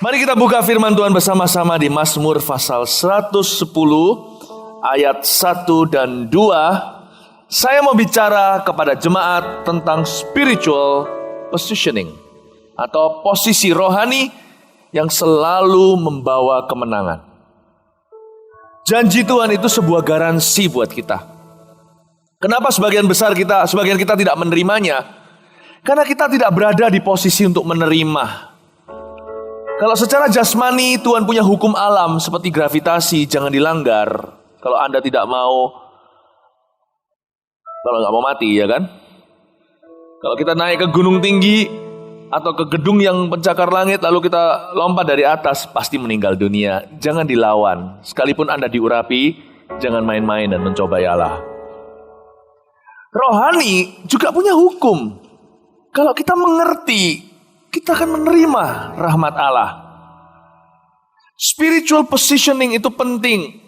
Mari kita buka firman Tuhan bersama-sama di Mazmur pasal 110 ayat 1 dan 2. Saya mau bicara kepada jemaat tentang spiritual positioning atau posisi rohani yang selalu membawa kemenangan. Janji Tuhan itu sebuah garansi buat kita. Kenapa sebagian kita tidak menerimanya? Karena kita tidak berada di posisi untuk menerima. Kalau secara jasmani Tuhan punya hukum alam seperti gravitasi, jangan dilanggar. Kalau Anda tidak mau, kalau nggak mau mati, ya kan? Kalau kita naik ke gunung tinggi atau ke gedung yang pencakar langit, lalu kita lompat dari atas, pasti meninggal dunia. Jangan dilawan. Sekalipun Anda diurapi, jangan main-main dan mencobai Allah. Rohani juga punya hukum. Kalau kita mengerti, kita akan menerima rahmat Allah. Spiritual positioning itu penting.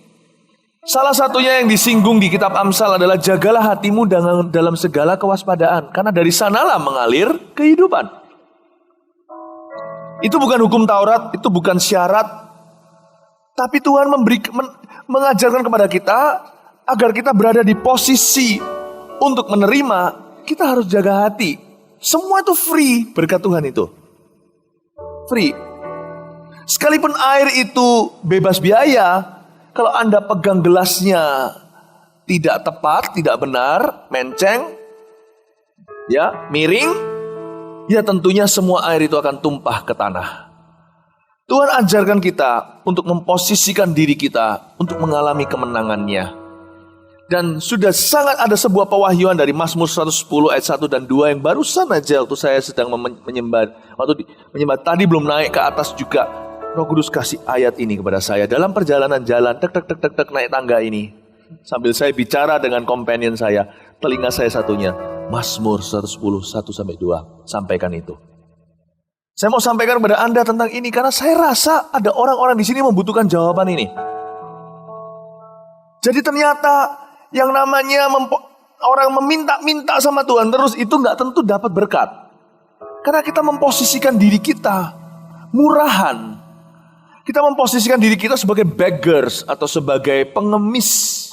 Salah satunya yang disinggung di kitab Amsal adalah jagalah hatimu dalam segala kewaspadaan, karena dari sanalah mengalir kehidupan. Itu bukan hukum Taurat, itu bukan syarat. Tapi Tuhan mengajarkan kepada kita agar kita berada di posisi untuk menerima, kita harus jaga hati. Semua itu free berkat Tuhan itu. Free. Sekalipun air itu bebas biaya, kalau Anda pegang gelasnya tidak tepat, tidak benar, menceng, ya, miring, ya tentunya semua air itu akan tumpah ke tanah. Tuhan ajarkan kita untuk memposisikan diri kita untuk mengalami kemenangannya. Dan sudah sangat ada sebuah pewahyuan dari Mazmur 110 ayat 1 dan 2 yang barusan aja waktu saya sedang menyembah. Waktu menyembah tadi belum naik ke atas juga. Roh Kudus kasih ayat ini kepada saya. Dalam perjalanan jalan, tek naik tangga ini. Sambil saya bicara dengan companion saya, telinga saya satunya. Mazmur 110, 1-2. Sampaikan itu. Saya mau sampaikan kepada Anda tentang ini karena saya rasa ada orang-orang di sini membutuhkan jawaban ini. Jadi ternyata yang namanya orang meminta-minta sama Tuhan terus itu nggak tentu dapat berkat. Karena kita memposisikan diri kita murahan. Kita memposisikan diri kita sebagai beggars atau sebagai pengemis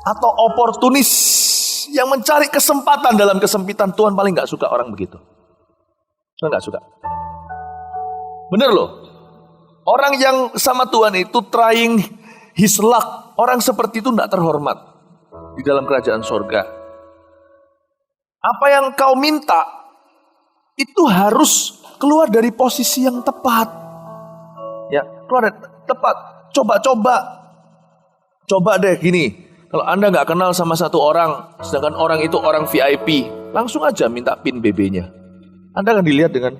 atau oportunis yang mencari kesempatan dalam kesempitan. Tuhan paling nggak suka orang begitu. Tuhan nggak suka. Bener loh. Orang yang sama Tuhan itu trying his luck. Orang seperti itu tidak terhormat di dalam kerajaan sorga. Apa yang kau minta itu harus keluar dari posisi yang tepat. Ya, keluar dari tepat. Coba deh gini. Kalau Anda nggak kenal sama satu orang, sedangkan orang itu orang VIP, langsung aja minta PIN BB-nya. Anda akan dilihat dengan,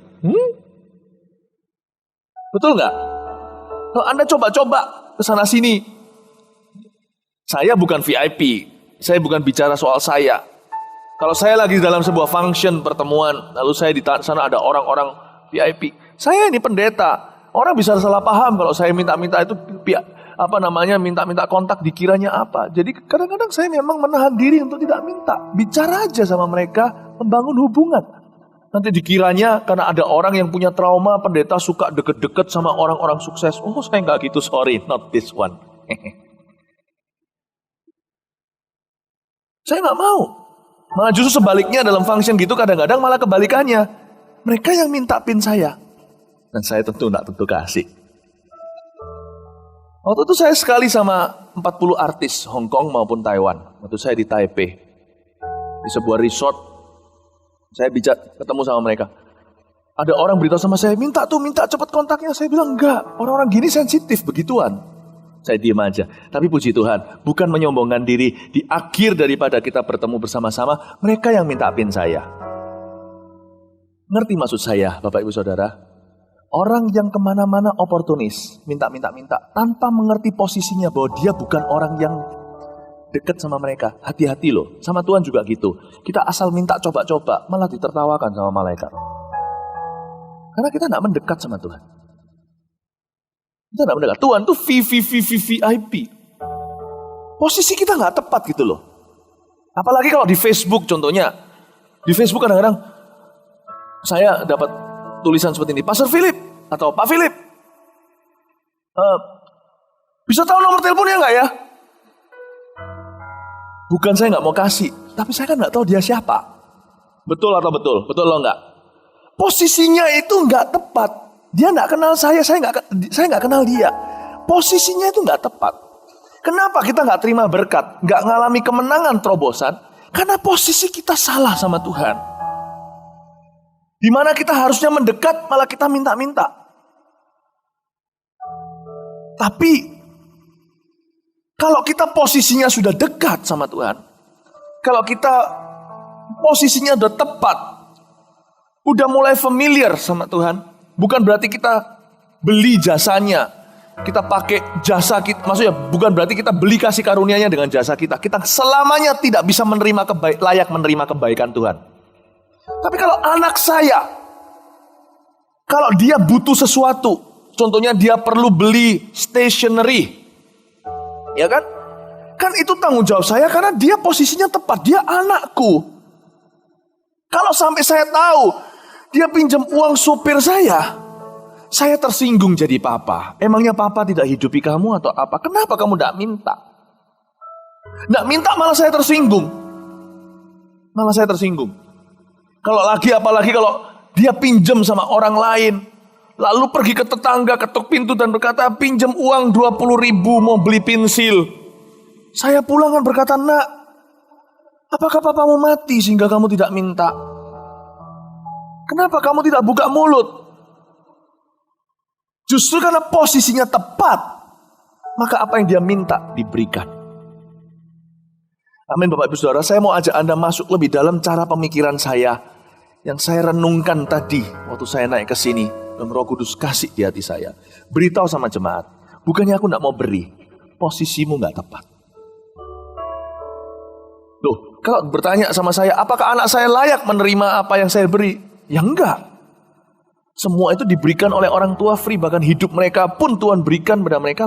betul nggak? Kalau Anda coba ke sana sini, saya bukan VIP. Saya bukan bicara soal saya. Kalau saya lagi dalam sebuah function pertemuan, lalu saya di sana ada orang-orang VIP. Saya ini pendeta. Orang bisa salah paham kalau saya minta-minta itu minta-minta kontak dikiranya apa. Jadi kadang-kadang saya memang menahan diri untuk tidak minta. Bicara aja sama mereka, membangun hubungan. Nanti dikiranya karena ada orang yang punya trauma, pendeta suka deket-deket sama orang-orang sukses. Oh, saya nggak gitu, sorry, not this one. Saya nggak mau. Malah justru sebaliknya dalam function gitu kadang-kadang malah kebalikannya. Mereka yang minta PIN saya. Dan saya tentu kasih. Waktu itu saya sekali sama 40 artis Hong Kong maupun Taiwan. Waktu saya di Taipei. Di sebuah resort. Saya ketemu sama mereka. Ada orang beritahu sama saya, minta cepat kontaknya. Saya bilang enggak. Orang-orang gini sensitif begituan. Saya diam aja. Tapi puji Tuhan, bukan menyombongkan diri. Di akhir daripada kita bertemu bersama-sama, mereka yang minta PIN saya. Ngerti maksud saya, Bapak Ibu Saudara? Orang yang kemana-mana oportunis, minta. Tanpa mengerti posisinya bahwa dia bukan orang yang dekat sama mereka. Hati-hati loh. Sama Tuhan juga gitu. Kita asal minta coba-coba, malah ditertawakan sama malaikat. Karena kita tidak mendekat sama Tuhan. Kita tidak mendekat. Tuhan tuh VIP. Posisi kita nggak tepat gitu loh. Apalagi kalau di Facebook contohnya. Di Facebook kadang-kadang saya dapat tulisan seperti ini. Pastor Philip, Atau Pak Philip, bisa tahu nomor teleponnya nggak ya? Bukan saya nggak mau kasih, tapi saya kan nggak tahu dia siapa. Betul atau betul? Betul loh nggak? Posisinya itu nggak tepat. Dia nggak kenal saya nggak kenal dia. Posisinya itu nggak tepat. Kenapa kita nggak terima berkat, nggak ngalami kemenangan terobosan? Karena posisi kita salah sama Tuhan. Di mana kita harusnya mendekat, malah kita minta-minta. Tapi kalau kita posisinya sudah dekat sama Tuhan, kalau kita posisinya sudah tepat, udah mulai familiar sama Tuhan, bukan berarti kita beli jasanya, kita pakai jasa kita, maksudnya bukan berarti kita beli kasih karunia-Nya dengan jasa kita. Kita selamanya tidak bisa layak menerima kebaikan Tuhan. Tapi kalau anak saya, kalau dia butuh sesuatu, contohnya dia perlu beli stationery, ya kan? Kan itu tanggung jawab saya karena dia posisinya tepat, dia anakku. Kalau sampai saya tahu dia pinjam uang supir saya tersinggung jadi papa. Emangnya papa tidak hidupi kamu atau apa? Kenapa kamu tidak minta? Tidak minta malah saya tersinggung. Apalagi kalau dia pinjam sama orang lain, lalu pergi ke tetangga, ketuk pintu dan berkata, pinjam uang 20.000 mau beli pensil. Saya pulang kan berkata, nak, apakah papamu mati sehingga kamu tidak minta? Kenapa kamu tidak buka mulut? Justru karena posisinya tepat, maka apa yang dia minta diberikan. Amin Bapak Ibu Saudara, saya mau ajak Anda masuk lebih dalam cara pemikiran saya yang saya renungkan tadi waktu saya naik ke sini. Dan Roh Kudus kasih di hati saya. Beritahu sama jemaat, bukannya aku tidak mau beri, posisimu nggak tepat. Loh, kalau bertanya sama saya, apakah anak saya layak menerima apa yang saya beri? Ya enggak. Semua itu diberikan oleh orang tua free, bahkan hidup mereka pun Tuhan berikan kepada mereka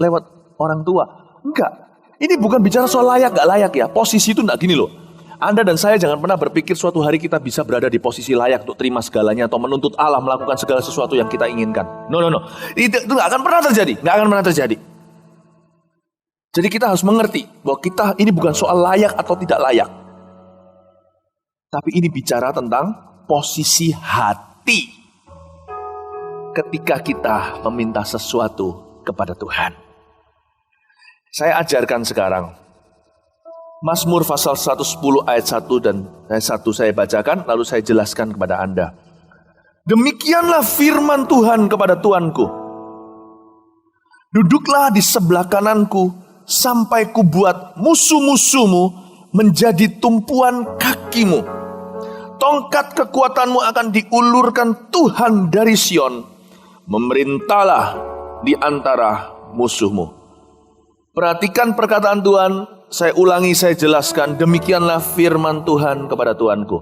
lewat orang tua. Enggak. Ini bukan bicara soal layak gak layak ya. Posisi itu enggak gini loh. Anda dan saya jangan pernah berpikir suatu hari kita bisa berada di posisi layak untuk terima segalanya atau menuntut Allah melakukan segala sesuatu yang kita inginkan. No. Itu gak akan pernah terjadi. Gak akan pernah terjadi. Jadi kita harus mengerti bahwa kita ini bukan soal layak atau tidak layak. Tapi ini bicara tentang posisi hati ketika kita meminta sesuatu kepada Tuhan. Saya ajarkan sekarang Mazmur pasal 110 ayat 1 dan ayat 1 saya bacakan, lalu saya jelaskan kepada Anda. Demikianlah firman Tuhan kepada Tuanku. Duduklah di sebelah kananku sampai kubuat musuh-musuhmu menjadi tumpuan kakimu. Tongkat kekuatanmu akan diulurkan Tuhan dari Sion. Memerintahlah di antara musuhmu. Perhatikan perkataan Tuhan. Saya ulangi, saya jelaskan. Demikianlah firman Tuhan kepada Tuanku.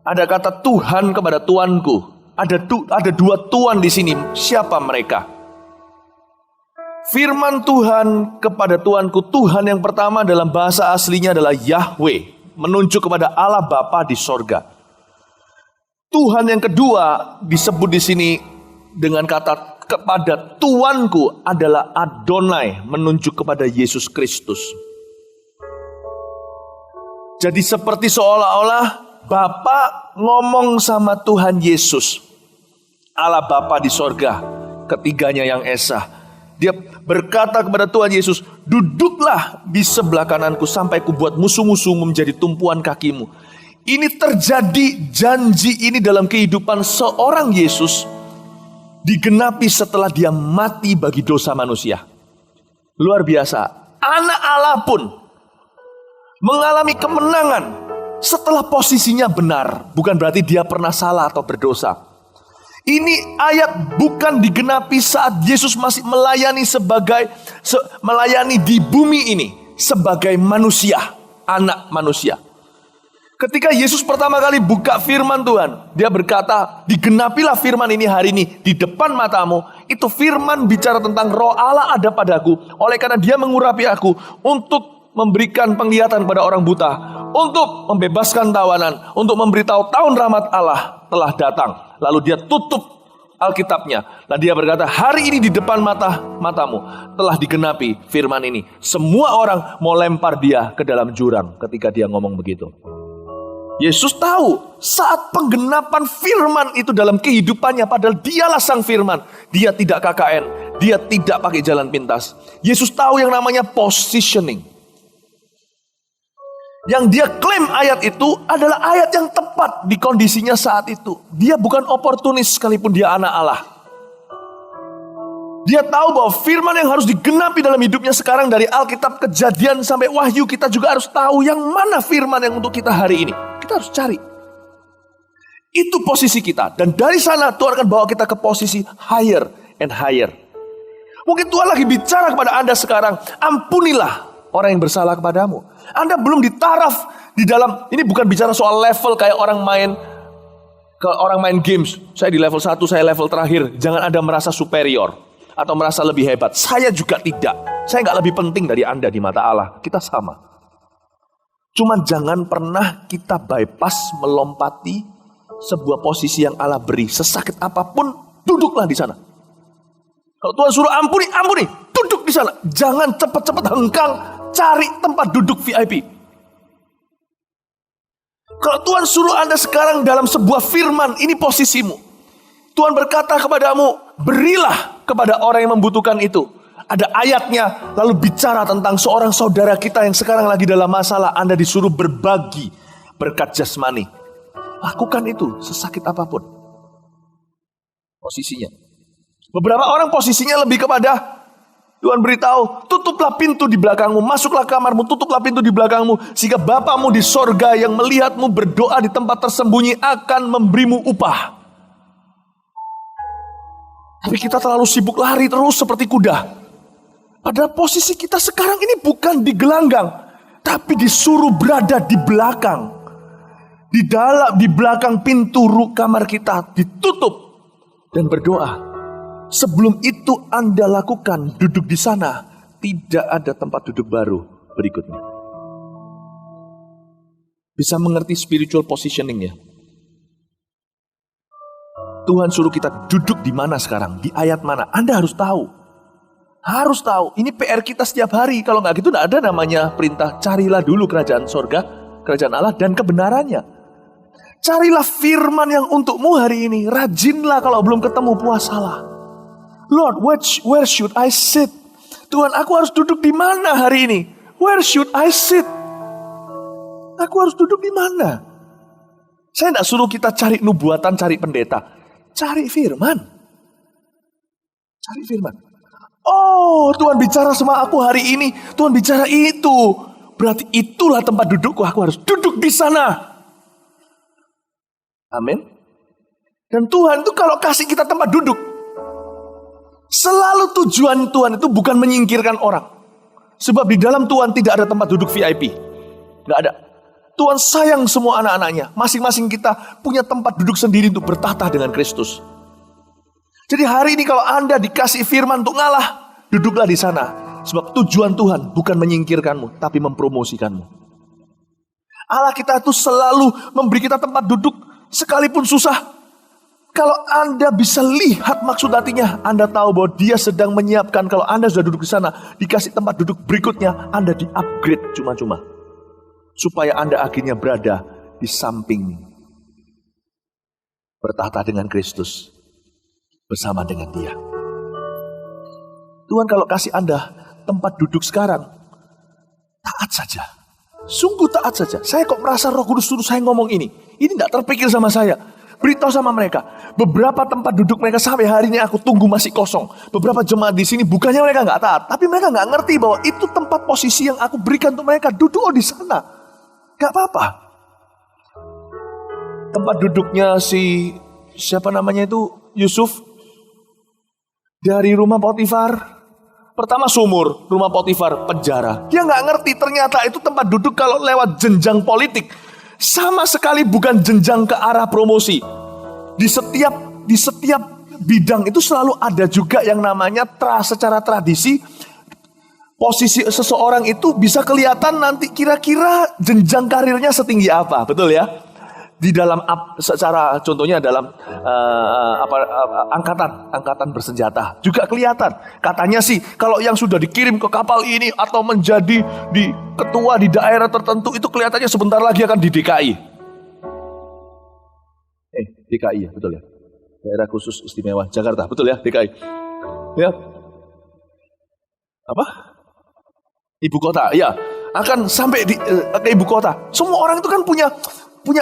Ada kata Tuhan kepada Tuanku. Ada dua Tuhan di sini. Siapa mereka? Firman Tuhan kepada Tuanku. Tuhan yang pertama dalam bahasa aslinya adalah Yahweh, menunjuk kepada Allah Bapa di sorga. Tuhan yang kedua disebut di sini dengan kata kepada Tuanku adalah Adonai, menunjuk kepada Yesus Kristus. Jadi seperti seolah-olah Bapa ngomong sama Tuhan Yesus, Allah Bapa di sorga, ketiganya yang esa. Dia berkata kepada Tuhan Yesus, duduklah di sebelah kananku sampai kubuat musuh-musuhmu menjadi tumpuan kakimu. Ini terjadi, janji ini dalam kehidupan seorang Yesus digenapi setelah dia mati bagi dosa manusia. Luar biasa. Anak Allah pun mengalami kemenangan setelah posisinya benar. Bukan berarti dia pernah salah atau berdosa. Ini ayat bukan digenapi saat Yesus masih melayani di bumi ini sebagai manusia, anak manusia. Ketika Yesus pertama kali buka firman Tuhan, dia berkata, digenapilah firman ini hari ini di depan matamu. Itu firman bicara tentang Roh Allah ada padaku. Oleh karena dia mengurapi aku untuk memberikan penglihatan kepada orang buta, untuk membebaskan tawanan, untuk memberitahu tahun rahmat Allah telah datang. Lalu dia tutup Alkitabnya. Nah dia berkata, hari ini di depan matamu telah digenapi firman ini. Semua orang mau lempar dia ke dalam jurang ketika dia ngomong begitu. Yesus tahu saat penggenapan firman itu dalam kehidupannya, padahal dialah sang firman. Dia tidak KKN, dia tidak pakai jalan pintas. Yesus tahu yang namanya positioning. Yang dia klaim ayat itu adalah ayat yang tepat di kondisinya saat itu. Dia bukan oportunis sekalipun dia anak Allah. Dia tahu bahwa firman yang harus digenapi dalam hidupnya sekarang, dari Alkitab, Kejadian sampai Wahyu, kita juga harus tahu yang mana firman yang untuk kita hari ini. Kita harus cari. Itu posisi kita. Dan dari sana Tuhan akan bawa kita ke posisi higher and higher. Mungkin Tuhan lagi bicara kepada Anda sekarang, ampunilah orang yang bersalah kepadamu. Anda belum di taraf di dalam, ini bukan bicara soal level kayak orang main games. Saya di level 1, saya level terakhir. Jangan Anda merasa superior atau merasa lebih hebat. Saya juga tidak. Saya nggak lebih penting dari Anda di mata Allah. Kita sama. Cuman jangan pernah kita bypass melompati sebuah posisi yang Allah beri. Sesakit apapun, duduklah di sana. Kalau Tuhan suruh ampuni, ampuni. Duduk di sana. Jangan cepat-cepat hengkang cari tempat duduk VIP. Kalau Tuhan suruh Anda sekarang dalam sebuah firman, ini posisimu. Tuhan berkata kepadamu, berilah kepada orang yang membutuhkan itu. Ada ayatnya, lalu bicara tentang seorang saudara kita yang sekarang lagi dalam masalah. Anda disuruh berbagi berkat jasmani. Lakukan itu sesakit apapun. Posisinya. Beberapa orang posisinya lebih kepada, Tuhan beritahu, tutuplah pintu di belakangmu, masuklah kamarmu, tutuplah pintu di belakangmu, sehingga Bapamu di sorga yang melihatmu berdoa di tempat tersembunyi akan memberimu upah. Tapi kita terlalu sibuk lari terus seperti kuda. Padahal posisi kita sekarang ini bukan di gelanggang, tapi disuruh berada di belakang. Di belakang pintu kamar kita, ditutup dan berdoa. Sebelum itu Anda lakukan, duduk di sana, tidak ada tempat duduk baru berikutnya. Bisa mengerti spiritual positioning-nya? Tuhan suruh kita duduk di mana sekarang, di ayat mana? Anda harus tahu. Harus tahu. Ini PR kita setiap hari. Kalau nggak gitu, nggak ada namanya perintah carilah dulu kerajaan sorga, kerajaan Allah dan kebenarannya. Carilah firman yang untukmu hari ini. Rajinlah, kalau belum ketemu puasalah. Lord, where should I sit? Tuhan, aku harus duduk di mana hari ini? Where should I sit? Aku harus duduk di mana? Saya tidak suruh kita cari nubuatan, cari pendeta. Cari firman. Cari firman. Oh, Tuhan bicara sama aku hari ini. Tuhan bicara itu. Berarti itulah tempat dudukku. Aku harus duduk di sana. Amin. Dan Tuhan itu kalau kasih kita tempat duduk, selalu tujuan Tuhan itu bukan menyingkirkan orang. Sebab di dalam Tuhan tidak ada tempat duduk VIP. Gak ada. Tuhan sayang semua anak-anaknya. Masing-masing kita punya tempat duduk sendiri untuk bertahta dengan Kristus. Jadi hari ini kalau Anda dikasih firman untuk ngalah, duduklah di sana. Sebab tujuan Tuhan bukan menyingkirkanmu, tapi mempromosikanmu. Allah kita itu selalu memberi kita tempat duduk sekalipun susah. Kalau Anda bisa lihat maksud hatinya, Anda tahu bahwa Dia sedang menyiapkan. Kalau Anda sudah duduk di sana, dikasih tempat duduk berikutnya, Anda di-upgrade cuma-cuma. Supaya Anda akhirnya berada di samping, bertahta dengan Kristus, bersama dengan Dia. Tuhan kalau kasih Anda tempat duduk sekarang, taat saja. Sungguh taat saja. Saya kok merasa Roh Kudus suruh saya ngomong ini. Ini tidak terpikir sama saya. Beritahu sama mereka, beberapa tempat duduk mereka sampai hari ini aku tunggu masih kosong. Beberapa jemaat di sini bukannya mereka nggak taat, tapi mereka nggak ngerti bahwa itu tempat posisi yang aku berikan untuk mereka. Duduk di sana, nggak apa-apa. Tempat duduknya siapa namanya itu, Yusuf, dari rumah Potifar. Pertama sumur, rumah Potifar, penjara. Dia nggak ngerti ternyata itu tempat duduk kalau lewat jenjang politik. Sama sekali bukan jenjang ke arah promosi. Di setiap bidang itu selalu ada juga yang namanya secara tradisi. Posisi seseorang itu bisa kelihatan nanti kira-kira jenjang karirnya setinggi apa. Betul ya? Di dalam secara contohnya dalam angkatan bersenjata juga kelihatan. Katanya sih kalau yang sudah dikirim ke kapal ini atau menjadi ketua di daerah tertentu itu kelihatannya sebentar lagi akan di DKI. DKI ya, betul ya. Daerah khusus istimewa Jakarta, betul ya, DKI. Ya. Apa? Ibu kota, ya. Akan sampai ke ibu kota. Semua orang itu kan punya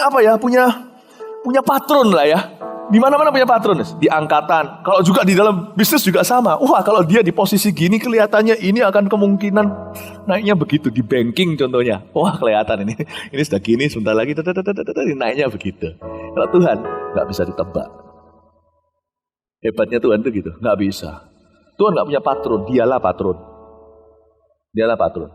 apa ya? Punya patron lah ya. Di mana-mana punya patron, di angkatan. Kalau juga di dalam bisnis juga sama. Wah, kalau dia di posisi gini kelihatannya ini akan kemungkinan naiknya begitu di banking contohnya. Wah, kelihatan ini sudah gini, sebentar lagi naiknya begitu. Kalau Tuhan nggak bisa ditebak. Hebatnya Tuhan itu gitu, nggak bisa. Tuhan nggak punya patron, dialah patron. Dialah patron.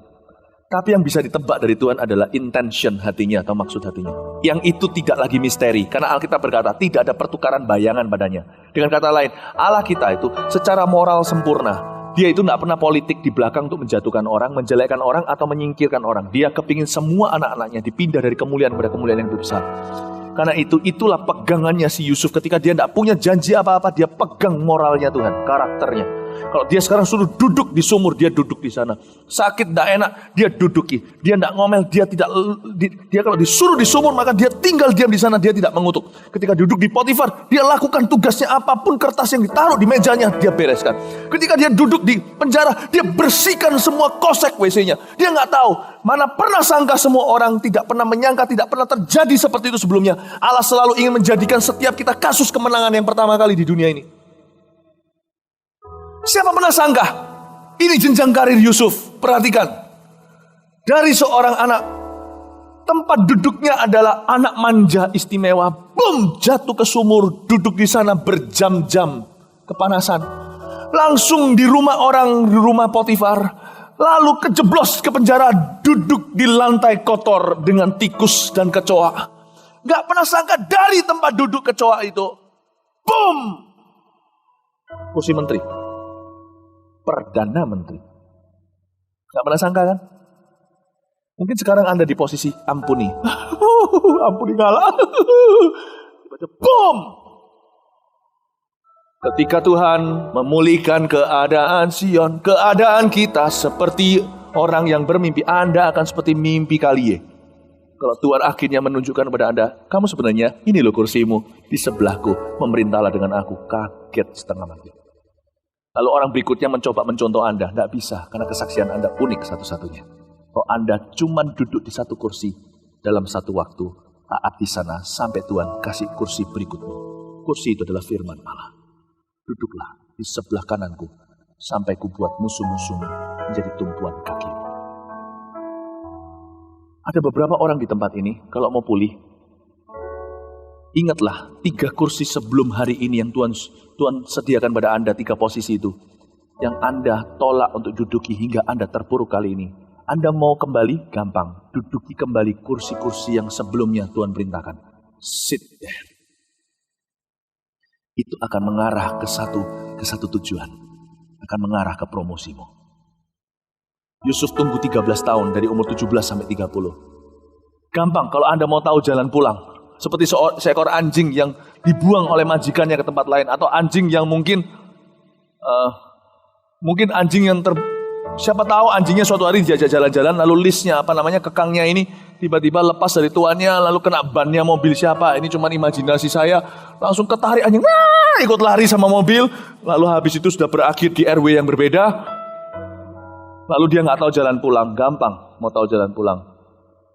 Tapi yang bisa ditebak dari Tuhan adalah intention hatinya atau maksud hatinya. Yang itu tidak lagi misteri. Karena Alkitab berkata tidak ada pertukaran bayangan padanya. Dengan kata lain, Allah kita itu secara moral sempurna. Dia itu tidak pernah politik di belakang untuk menjatuhkan orang, menjelekkan orang, atau menyingkirkan orang. Dia kepingin semua anak-anaknya dipindah dari kemuliaan kepada kemuliaan yang lebih besar. Karena itulah pegangannya si Yusuf. Ketika dia tidak punya janji apa-apa, dia pegang moralnya Tuhan, karakternya. Kalau dia sekarang suruh duduk di sumur, dia duduk di sana. Sakit tidak enak, dia duduki. Dia tidak ngomel, dia kalau disuruh di sumur, maka dia tinggal diam di sana, dia tidak mengutuk. Ketika duduk di Potifar, dia lakukan tugasnya apapun, kertas yang ditaruh di mejanya, dia bereskan. Ketika dia duduk di penjara, dia bersihkan semua kosek WC-nya. Dia nggak tahu, mana pernah sangka semua orang tidak pernah menyangka, tidak pernah terjadi seperti itu sebelumnya. Allah selalu ingin menjadikan setiap kita kasus kemenangan yang pertama kali di dunia ini. Siapa pernah sangka? Ini jenjang karir Yusuf. Perhatikan. Dari seorang anak, tempat duduknya adalah anak manja istimewa. Boom, jatuh ke sumur, duduk di sana berjam-jam kepanasan. Langsung di rumah orang, di rumah Potifar. Lalu kejeblos ke penjara, duduk di lantai kotor dengan tikus dan kecoa. Gak pernah sangka dari tempat duduk kecoa itu, boom, kursi menteri. Perdana Menteri. Gak pernah sangka kan? Mungkin sekarang Anda di posisi ampuni. Ampuni kalah. Boom! Ketika Tuhan memulihkan keadaan Sion, keadaan kita seperti orang yang bermimpi, Anda akan seperti mimpi Kalie. Kalau Tuhan akhirnya menunjukkan kepada Anda, kamu sebenarnya ini loh kursimu di sebelahku, memerintahlah dengan aku. Kaget setengah mati. Lalu orang berikutnya mencoba mencontoh Anda. Tidak bisa, karena kesaksian Anda unik satu-satunya. Kalau Anda cuma duduk di satu kursi dalam satu waktu, taat di sana sampai Tuhan kasih kursi berikutnya. Kursi itu adalah firman Allah. Duduklah di sebelah kananku, sampai ku buat musuh-musuhmu menjadi tumpuan kaki. Ada beberapa orang di tempat ini, kalau mau pulih, ingatlah 3 kursi sebelum hari ini yang Tuhan sediakan pada Anda, 3 posisi itu. Yang Anda tolak untuk duduki hingga Anda terpuruk kali ini. Anda mau kembali? Gampang. Duduki kembali kursi-kursi yang sebelumnya Tuhan perintahkan. Sit there. Itu akan mengarah ke satu tujuan. Akan mengarah ke promosimu. Yusuf tunggu 13 tahun dari umur 17 sampai 30. Gampang kalau Anda mau tahu jalan pulang. Seperti seekor anjing yang dibuang oleh majikannya ke tempat lain. Atau anjing yang mungkin anjing yang siapa tahu anjingnya suatu hari diajak jalan-jalan, lalu listnya kekangnya ini tiba-tiba lepas dari tuannya, lalu kena bannya mobil siapa. Ini cuma imajinasi saya. Langsung ketarik anjing, ikut lari sama mobil. Lalu habis itu sudah berakhir di RW yang berbeda. Lalu dia nggak tahu jalan pulang. Gampang mau tahu jalan pulang.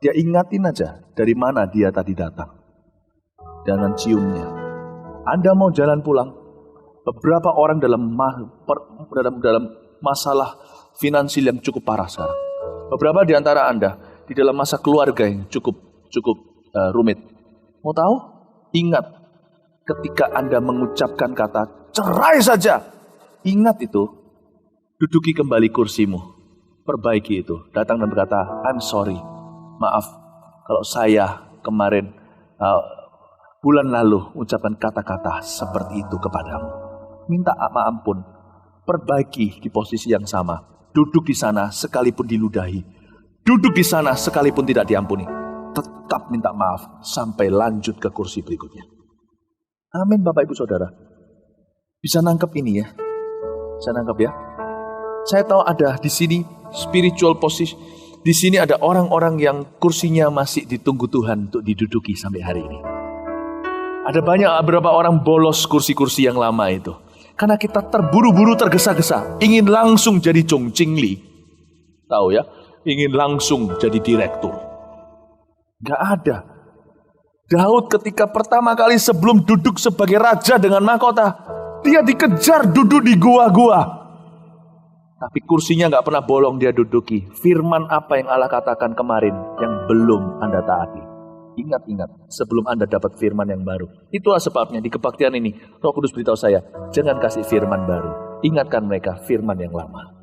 Dia ingatin aja dari mana dia tadi datang. Dengan ciumnya. Anda mau jalan pulang. Beberapa orang dalam masalah finansial yang cukup parah sekarang. Beberapa di antara Anda di dalam masa keluarga yang cukup rumit. Mau tahu? Ingat ketika Anda mengucapkan kata cerai saja. Ingat itu. Duduki kembali kursimu. Perbaiki itu. Datang dan berkata, I'm sorry. Maaf kalau saya kemarin bulan lalu ucapkan kata-kata seperti itu kepadamu. Minta ampun. Perbaiki di posisi yang sama. Duduk di sana sekalipun diludahi. Duduk di sana sekalipun tidak diampuni. tetap minta maaf sampai lanjut ke kursi berikutnya. Amin Bapak Ibu Saudara. Bisa nangkep ini ya? Bisa nangkep ya? Saya tahu ada di sini spiritual position. Di sini ada orang-orang yang kursinya masih ditunggu Tuhan untuk diduduki sampai hari ini. Ada beberapa orang bolos kursi-kursi yang lama itu. Karena kita terburu-buru tergesa-gesa. Ingin langsung jadi Chong Ching Li. Tahu ya? Ingin langsung jadi direktur. Gak ada. Daud ketika pertama kali sebelum duduk sebagai raja dengan mahkota, dia dikejar duduk di gua-gua. Tapi kursinya gak pernah bolong dia duduki. Firman apa yang Allah katakan kemarin yang belum Anda taati. Ingat-ingat sebelum Anda dapat firman yang baru. Itulah sebabnya di kebaktian ini Roh Kudus beritahu saya, jangan kasih firman baru. Ingatkan mereka firman yang lama.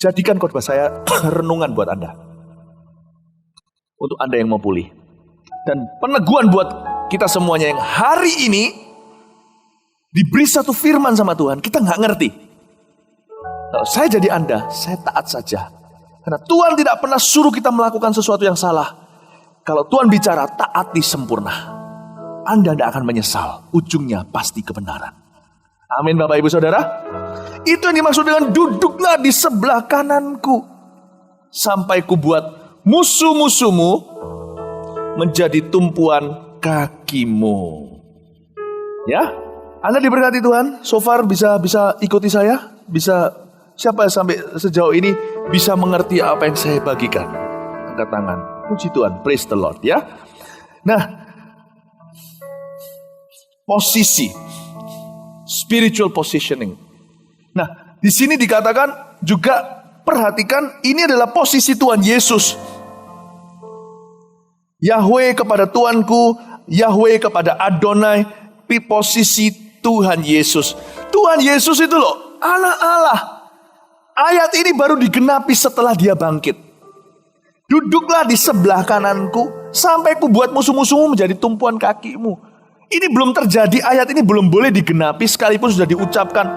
Jadikan khotbah saya renungan buat Anda. Untuk Anda yang mau pulih. Dan peneguhan buat kita semuanya yang hari ini diberi satu firman sama Tuhan, kita gak ngerti. Kalau saya jadi Anda, saya taat saja. Karena Tuhan tidak pernah suruh kita melakukan sesuatu yang salah. Kalau Tuhan bicara, taati sempurna. Anda tidak akan menyesal. Ujungnya pasti kebenaran. Amin Bapak Ibu Saudara. Itu yang dimaksud dengan duduklah di sebelah kananku. Sampai ku buat musuh-musuhmu menjadi tumpuan kakimu. Ya, Anda diberkati Tuhan. So far bisa ikuti saya. Siapa yang sampai sejauh ini bisa mengerti apa yang saya bagikan? Angkat tangan. Puji Tuhan, praise the Lord ya. Nah, posisi, spiritual positioning. Nah, di sini dikatakan juga perhatikan ini adalah posisi Tuhan Yesus. Yahweh kepada Tuanku, Yahweh kepada Adonai, posisi Tuhan Yesus. Tuhan Yesus itu loh, Allah. Ayat ini baru digenapi setelah dia bangkit. Duduklah di sebelah kananku sampai ku buat musuh-musuhmu menjadi tumpuan kakimu. Ini belum terjadi, ayat ini belum boleh digenapi sekalipun sudah diucapkan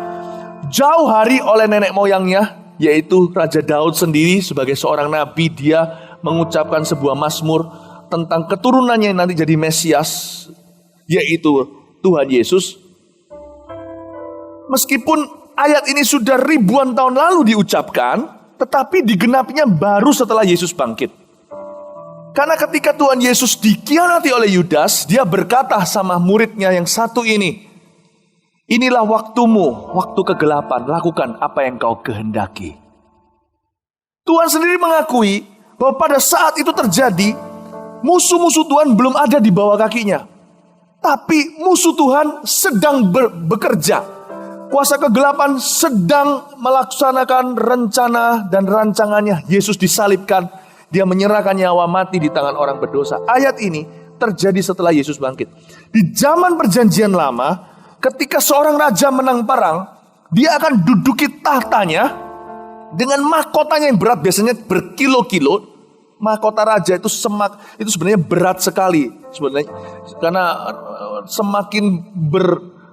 jauh hari oleh nenek moyangnya, yaitu Raja Daud sendiri sebagai seorang nabi. Dia mengucapkan sebuah mazmur tentang keturunannya yang nanti jadi Mesias, yaitu Tuhan Yesus. Meskipun ayat ini sudah ribuan tahun lalu diucapkan, tetapi digenapinya baru setelah Yesus bangkit. Karena ketika Tuhan Yesus dikhianati oleh Yudas, dia berkata sama muridnya yang satu ini, inilah waktumu, waktu kegelapan, lakukan apa yang kau kehendaki. Tuhan sendiri mengakui bahwa pada saat itu terjadi, musuh-musuh Tuhan belum ada di bawah kakinya. Tapi musuh Tuhan sedang bekerja. Kuasa kegelapan sedang melaksanakan rencana dan rancangannya. Yesus disalibkan. Dia menyerahkan nyawa mati di tangan orang berdosa. Ayat ini terjadi setelah Yesus bangkit. Di zaman perjanjian lama, ketika seorang raja menang perang, dia akan duduki tahtanya dengan mahkotanya yang berat, biasanya berkilo-kilo. Mahkota raja itu sebenarnya berat sekali sebenarnya, karena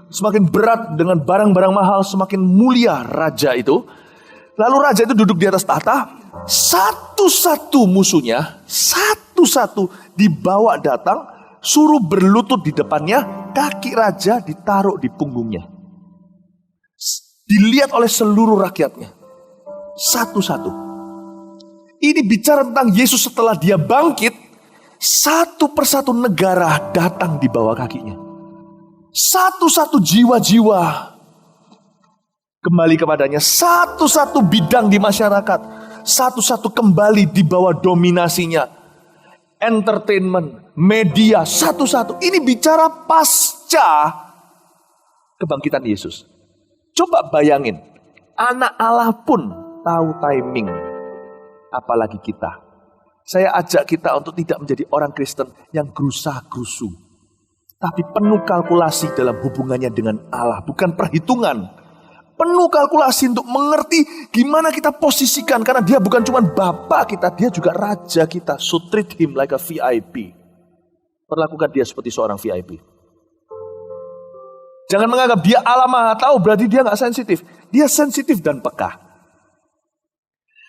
semakin berat dengan barang-barang mahal, semakin mulia raja itu. Lalu raja itu duduk di atas tahta, satu-satu musuhnya, satu-satu dibawa datang, suruh berlutut di depannya, kaki raja ditaruh di punggungnya. Dilihat oleh seluruh rakyatnya, satu-satu. Ini bicara tentang Yesus setelah dia bangkit, satu persatu negara datang di bawah kakinya. Satu-satu jiwa-jiwa kembali kepadanya. Satu-satu bidang di masyarakat, satu-satu kembali di bawah dominasinya. Entertainment, media, satu-satu. Ini bicara pasca kebangkitan Yesus. Coba bayangin, anak Allah pun tahu timing, apalagi kita. Saya ajak kita untuk tidak menjadi orang Kristen yang gerusa-gerusu, tapi penuh kalkulasi dalam hubungannya dengan Allah. Bukan perhitungan, penuh kalkulasi untuk mengerti gimana kita posisikan. Karena dia bukan cuma bapak kita, dia juga raja kita. So treat him like a VIP. Perlakukan dia seperti seorang VIP. Jangan menganggap dia Allah maha tahu berarti dia gak sensitif. Dia sensitif dan peka.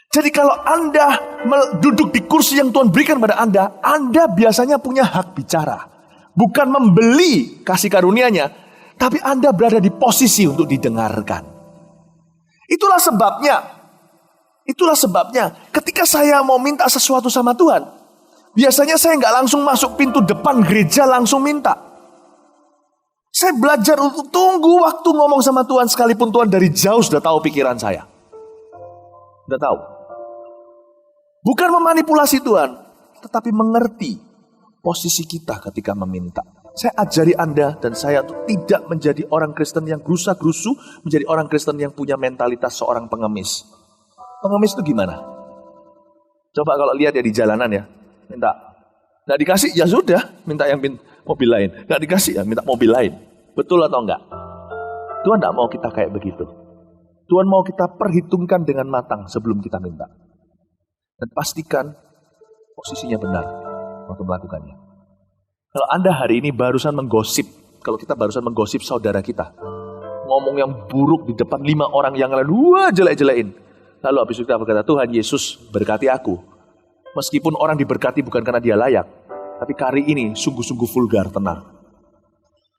Jadi kalau Anda duduk di kursi yang Tuhan berikan pada Anda biasanya punya hak bicara. Bukan membeli kasih karunia-Nya, tapi Anda berada di posisi untuk didengarkan. Itulah sebabnya ketika saya mau minta sesuatu sama Tuhan, biasanya saya nggak langsung masuk pintu depan gereja langsung minta. Saya belajar untuk tunggu waktu ngomong sama Tuhan, sekalipun Tuhan dari jauh sudah tahu pikiran saya. Sudah tahu. Bukan memanipulasi Tuhan, tetapi mengerti posisi kita ketika meminta. Saya ajari Anda dan saya untuk tidak menjadi orang Kristen yang gerusa-gerusu, menjadi orang Kristen yang punya mentalitas seorang pengemis. Pengemis itu gimana? Coba kalau lihat ya di jalanan ya, minta. Nggak dikasih, ya sudah, minta yang mobil lain. Nggak dikasih, ya minta mobil lain. Betul atau enggak? Tuhan nggak mau kita kayak begitu. Tuhan mau kita perhitungkan dengan matang sebelum kita minta. Dan pastikan posisinya benar waktu melakukannya. Kalau Anda hari ini barusan menggosip, kalau kita barusan menggosip saudara kita, ngomong yang buruk di depan 5 orang yang lain, wah jelek-jelekin. Lalu habis itu kita berkata, Tuhan Yesus berkati aku. Meskipun orang diberkati bukan karena dia layak, tapi kali ini sungguh-sungguh vulgar, tenang.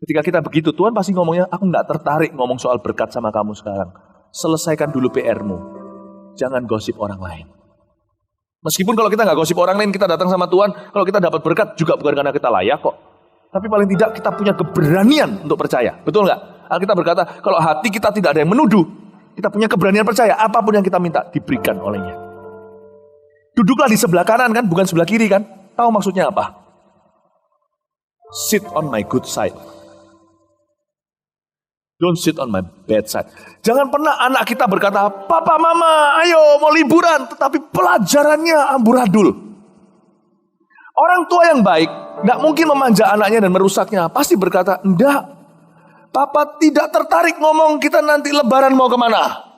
Ketika kita begitu, Tuhan pasti ngomongnya, aku nggak tertarik ngomong soal berkat sama kamu sekarang. Selesaikan dulu PR-mu. Jangan gosip orang lain. Meskipun kalau kita nggak gosip orang lain, kita datang sama Tuhan, kalau kita dapat berkat juga bukan karena kita layak kok. Tapi paling tidak kita punya keberanian untuk percaya. Betul nggak? Alkitab berkata, kalau hati kita tidak ada yang menuduh, kita punya keberanian percaya, apapun yang kita minta, diberikan olehnya. Duduklah di sebelah kanan kan, bukan sebelah kiri kan? Tahu maksudnya apa? Sit on my good side. Don't sit on my bad side. Jangan pernah anak kita berkata, Papa, Mama, ayo mau liburan. Tetapi pelajarannya amburadul. Orang tua yang baik gak mungkin memanja anaknya dan merusaknya. Pasti berkata, enggak. Papa tidak tertarik ngomong kita nanti lebaran mau kemana.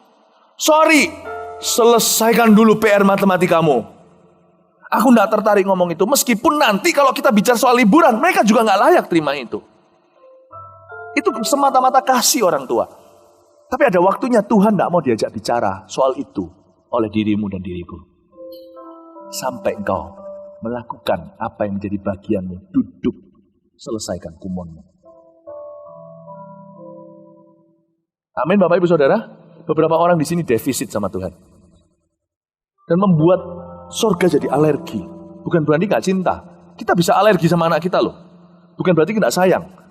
Sorry, selesaikan dulu PR matematikamu. Aku gak tertarik ngomong itu. Meskipun nanti kalau kita bicara soal liburan, mereka juga gak layak terima itu. Itu semata-mata kasih orang tua. Tapi ada waktunya Tuhan tidak mau diajak bicara soal itu oleh dirimu dan diriku. Sampai engkau melakukan apa yang menjadi bagianmu. Duduk, selesaikan kumonmu. Amin Bapak Ibu Saudara. Beberapa orang di sini defisit sama Tuhan. Dan membuat surga jadi alergi. Bukan berarti gak cinta. Kita bisa alergi sama anak kita loh. Bukan berarti kita sayang.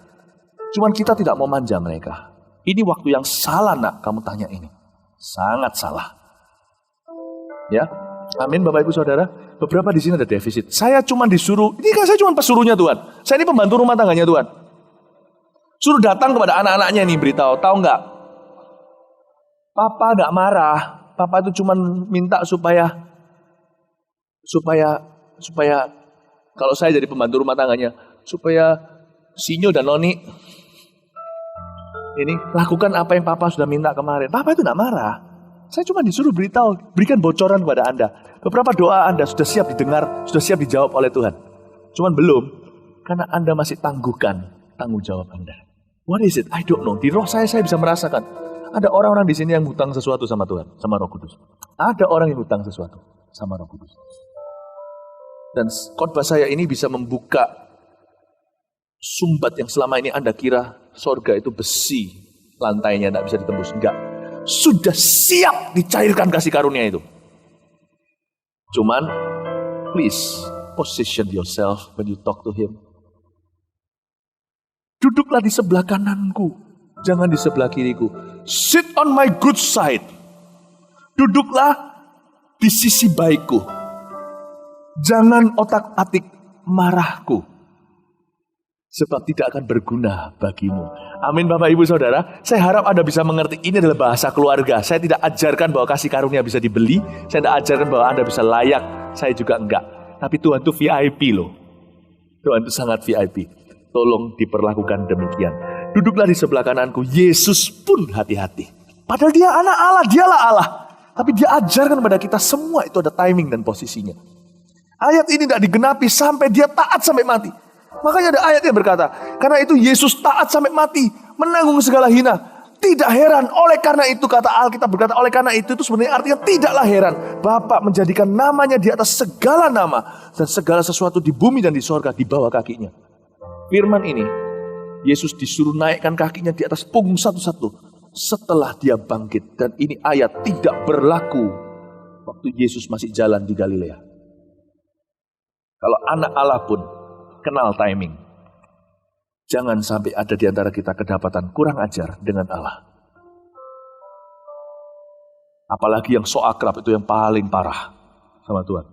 Cuman kita tidak mau manja mereka. Ini waktu yang salah nak kamu tanya ini. Sangat salah. Ya, amin Bapak Ibu Saudara. Beberapa di sini ada defisit. Saya cuma disuruh, ini kan saya cuma pesuruhnya Tuhan. Saya ini pembantu rumah tangganya Tuhan. Suruh datang kepada anak-anaknya nih beritahu. Tahu nggak? Papa nggak marah. Papa itu cuma minta supaya kalau saya jadi pembantu rumah tangganya, supaya Sinyo dan Noni ini lakukan apa yang Papa sudah minta kemarin. Papa itu tidak marah. Saya cuma disuruh beritahu, berikan bocoran kepada Anda. Beberapa doa Anda sudah siap didengar, sudah siap dijawab oleh Tuhan. Cuman belum, karena Anda masih tangguhkan tanggung jawab Anda. What is it? I don't know. Di roh saya bisa merasakan. Ada orang-orang di sini yang hutang sesuatu sama Tuhan, sama Roh Kudus. Ada orang yang hutang sesuatu sama Roh Kudus. Dan khotbah saya ini bisa membuka sumbat yang selama ini Anda kira sorga itu besi, lantainya tidak bisa ditembus. Enggak. Sudah siap dicairkan kasih karunia itu. Cuman, please, position yourself when you talk to Him. Duduklah di sebelah kananku, jangan di sebelah kiriku. Sit on my good side. Duduklah di sisi baikku. Jangan otak-atik marahku. Sebab tidak akan berguna bagimu. Amin Bapak Ibu Saudara. Saya harap Anda bisa mengerti ini adalah bahasa keluarga. Saya tidak ajarkan bahwa kasih karunia bisa dibeli. Saya tidak ajarkan bahwa Anda bisa layak. Saya juga enggak. Tapi Tuhan itu VIP loh. Tuhan itu sangat VIP. Tolong diperlakukan demikian. Duduklah di sebelah kananku. Yesus pun hati-hati. Padahal dia anak Allah, dialah Allah. Tapi dia ajarkan kepada kita semua itu ada timing dan posisinya. Ayat ini tidak digenapi sampai dia taat sampai mati. Makanya ada ayat yang berkata, karena itu Yesus taat sampai mati, menanggung segala hina. Tidak heran, oleh karena itu kata Alkitab berkata, oleh karena itu sebenarnya artinya tidaklah heran. Bapa menjadikan namanya di atas segala nama. Dan segala sesuatu di bumi dan di sorga di bawah kakinya. Firman ini, Yesus disuruh naikkan kakinya di atas punggung satu-satu. Setelah dia bangkit. Dan ini ayat tidak berlaku waktu Yesus masih jalan di Galilea. Kalau anak Allah pun kenal timing. Jangan sampai ada di antara kita kedapatan kurang ajar dengan Allah. Apalagi yang so akrab itu yang paling parah sama Tuhan.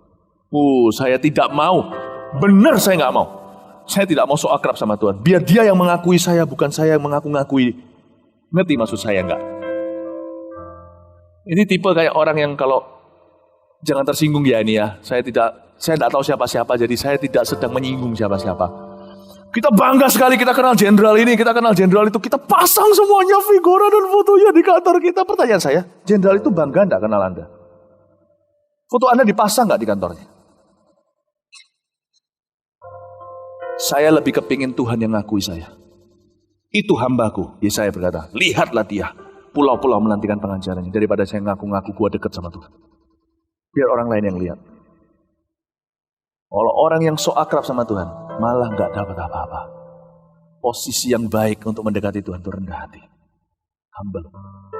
Saya tidak mau. Benar saya nggak mau. Saya tidak mau so akrab sama Tuhan. Biar dia yang mengakui saya, bukan saya yang mengaku-ngakui. Ngerti maksud saya nggak? Ini tipe kayak orang yang kalau, jangan tersinggung ya ini ya. Saya tidak tahu siapa-siapa, jadi saya tidak sedang menyinggung siapa-siapa. Kita bangga sekali kita kenal jenderal ini, kita kenal jenderal itu. Kita pasang semuanya figura dan fotonya di kantor kita. Pertanyaan saya, jenderal itu bangga enggak kenal Anda? Foto Anda dipasang enggak di kantornya? Saya lebih kepingin Tuhan yang ngakui saya. Itu hambaku, Yesaya berkata. Lihatlah dia, pulau-pulau menantikan pengajarannya. Daripada saya ngaku-ngaku gua dekat sama Tuhan. Biar orang lain yang lihat. Kalau orang yang so akrab sama Tuhan, malah gak dapat apa-apa. Posisi yang baik untuk mendekati Tuhan itu rendah hati. Humble.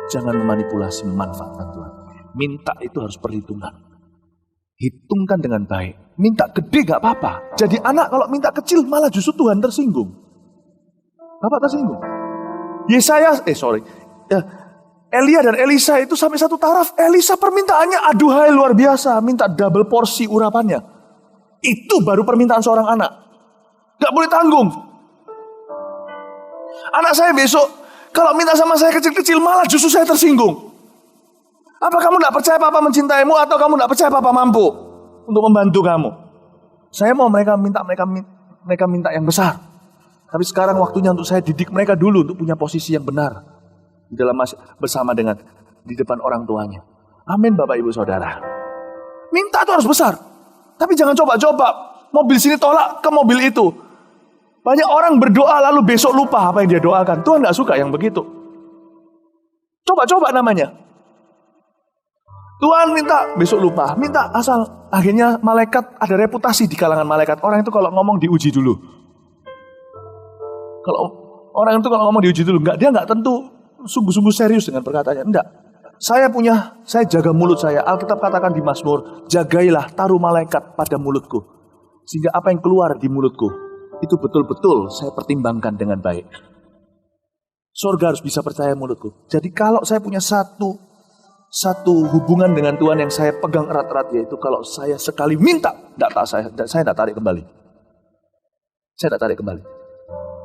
Jangan memanipulasi memanfaatkan Tuhan. Minta itu harus perhitungan. Hitungkan dengan baik. Minta gede gak apa-apa. Jadi anak kalau minta kecil malah justru Tuhan tersinggung. Bapak tersinggung. Elia dan Elisa itu sampai satu taraf. Elisa permintaannya aduhai luar biasa. Minta double porsi urapannya. Itu baru permintaan seorang anak. Gak boleh tanggung. Anak saya besok kalau minta sama saya kecil-kecil malah justru saya tersinggung. Apa kamu gak percaya papa mencintaimu atau kamu gak percaya papa mampu untuk membantu kamu? Saya mau mereka minta yang besar. Tapi sekarang waktunya untuk saya didik mereka dulu untuk punya posisi yang benar di dalam bersama dengan di depan orang tuanya. Amin Bapak Ibu Saudara. Minta itu harus besar. Tapi jangan coba-coba. Mobil sini tolak ke mobil itu. Banyak orang berdoa lalu besok lupa apa yang dia doakan. Tuhan gak suka yang begitu. Coba-coba namanya. Tuhan minta, besok lupa. Minta asal. Akhirnya malaikat, ada reputasi di kalangan malaikat. Orang itu kalau ngomong diuji dulu. Orang itu kalau ngomong diuji dulu. Dia gak tentu sungguh-sungguh serius dengan perkataannya. Enggak. Saya jaga mulut saya. Alkitab katakan di Mazmur, jagailah taruh malaikat pada mulutku. Sehingga apa yang keluar di mulutku, itu betul-betul saya pertimbangkan dengan baik. Surga harus bisa percaya mulutku. Jadi kalau saya punya satu hubungan dengan Tuhan yang saya pegang erat-erat, yaitu kalau saya sekali minta, saya tidak tarik kembali. Saya tidak tarik kembali.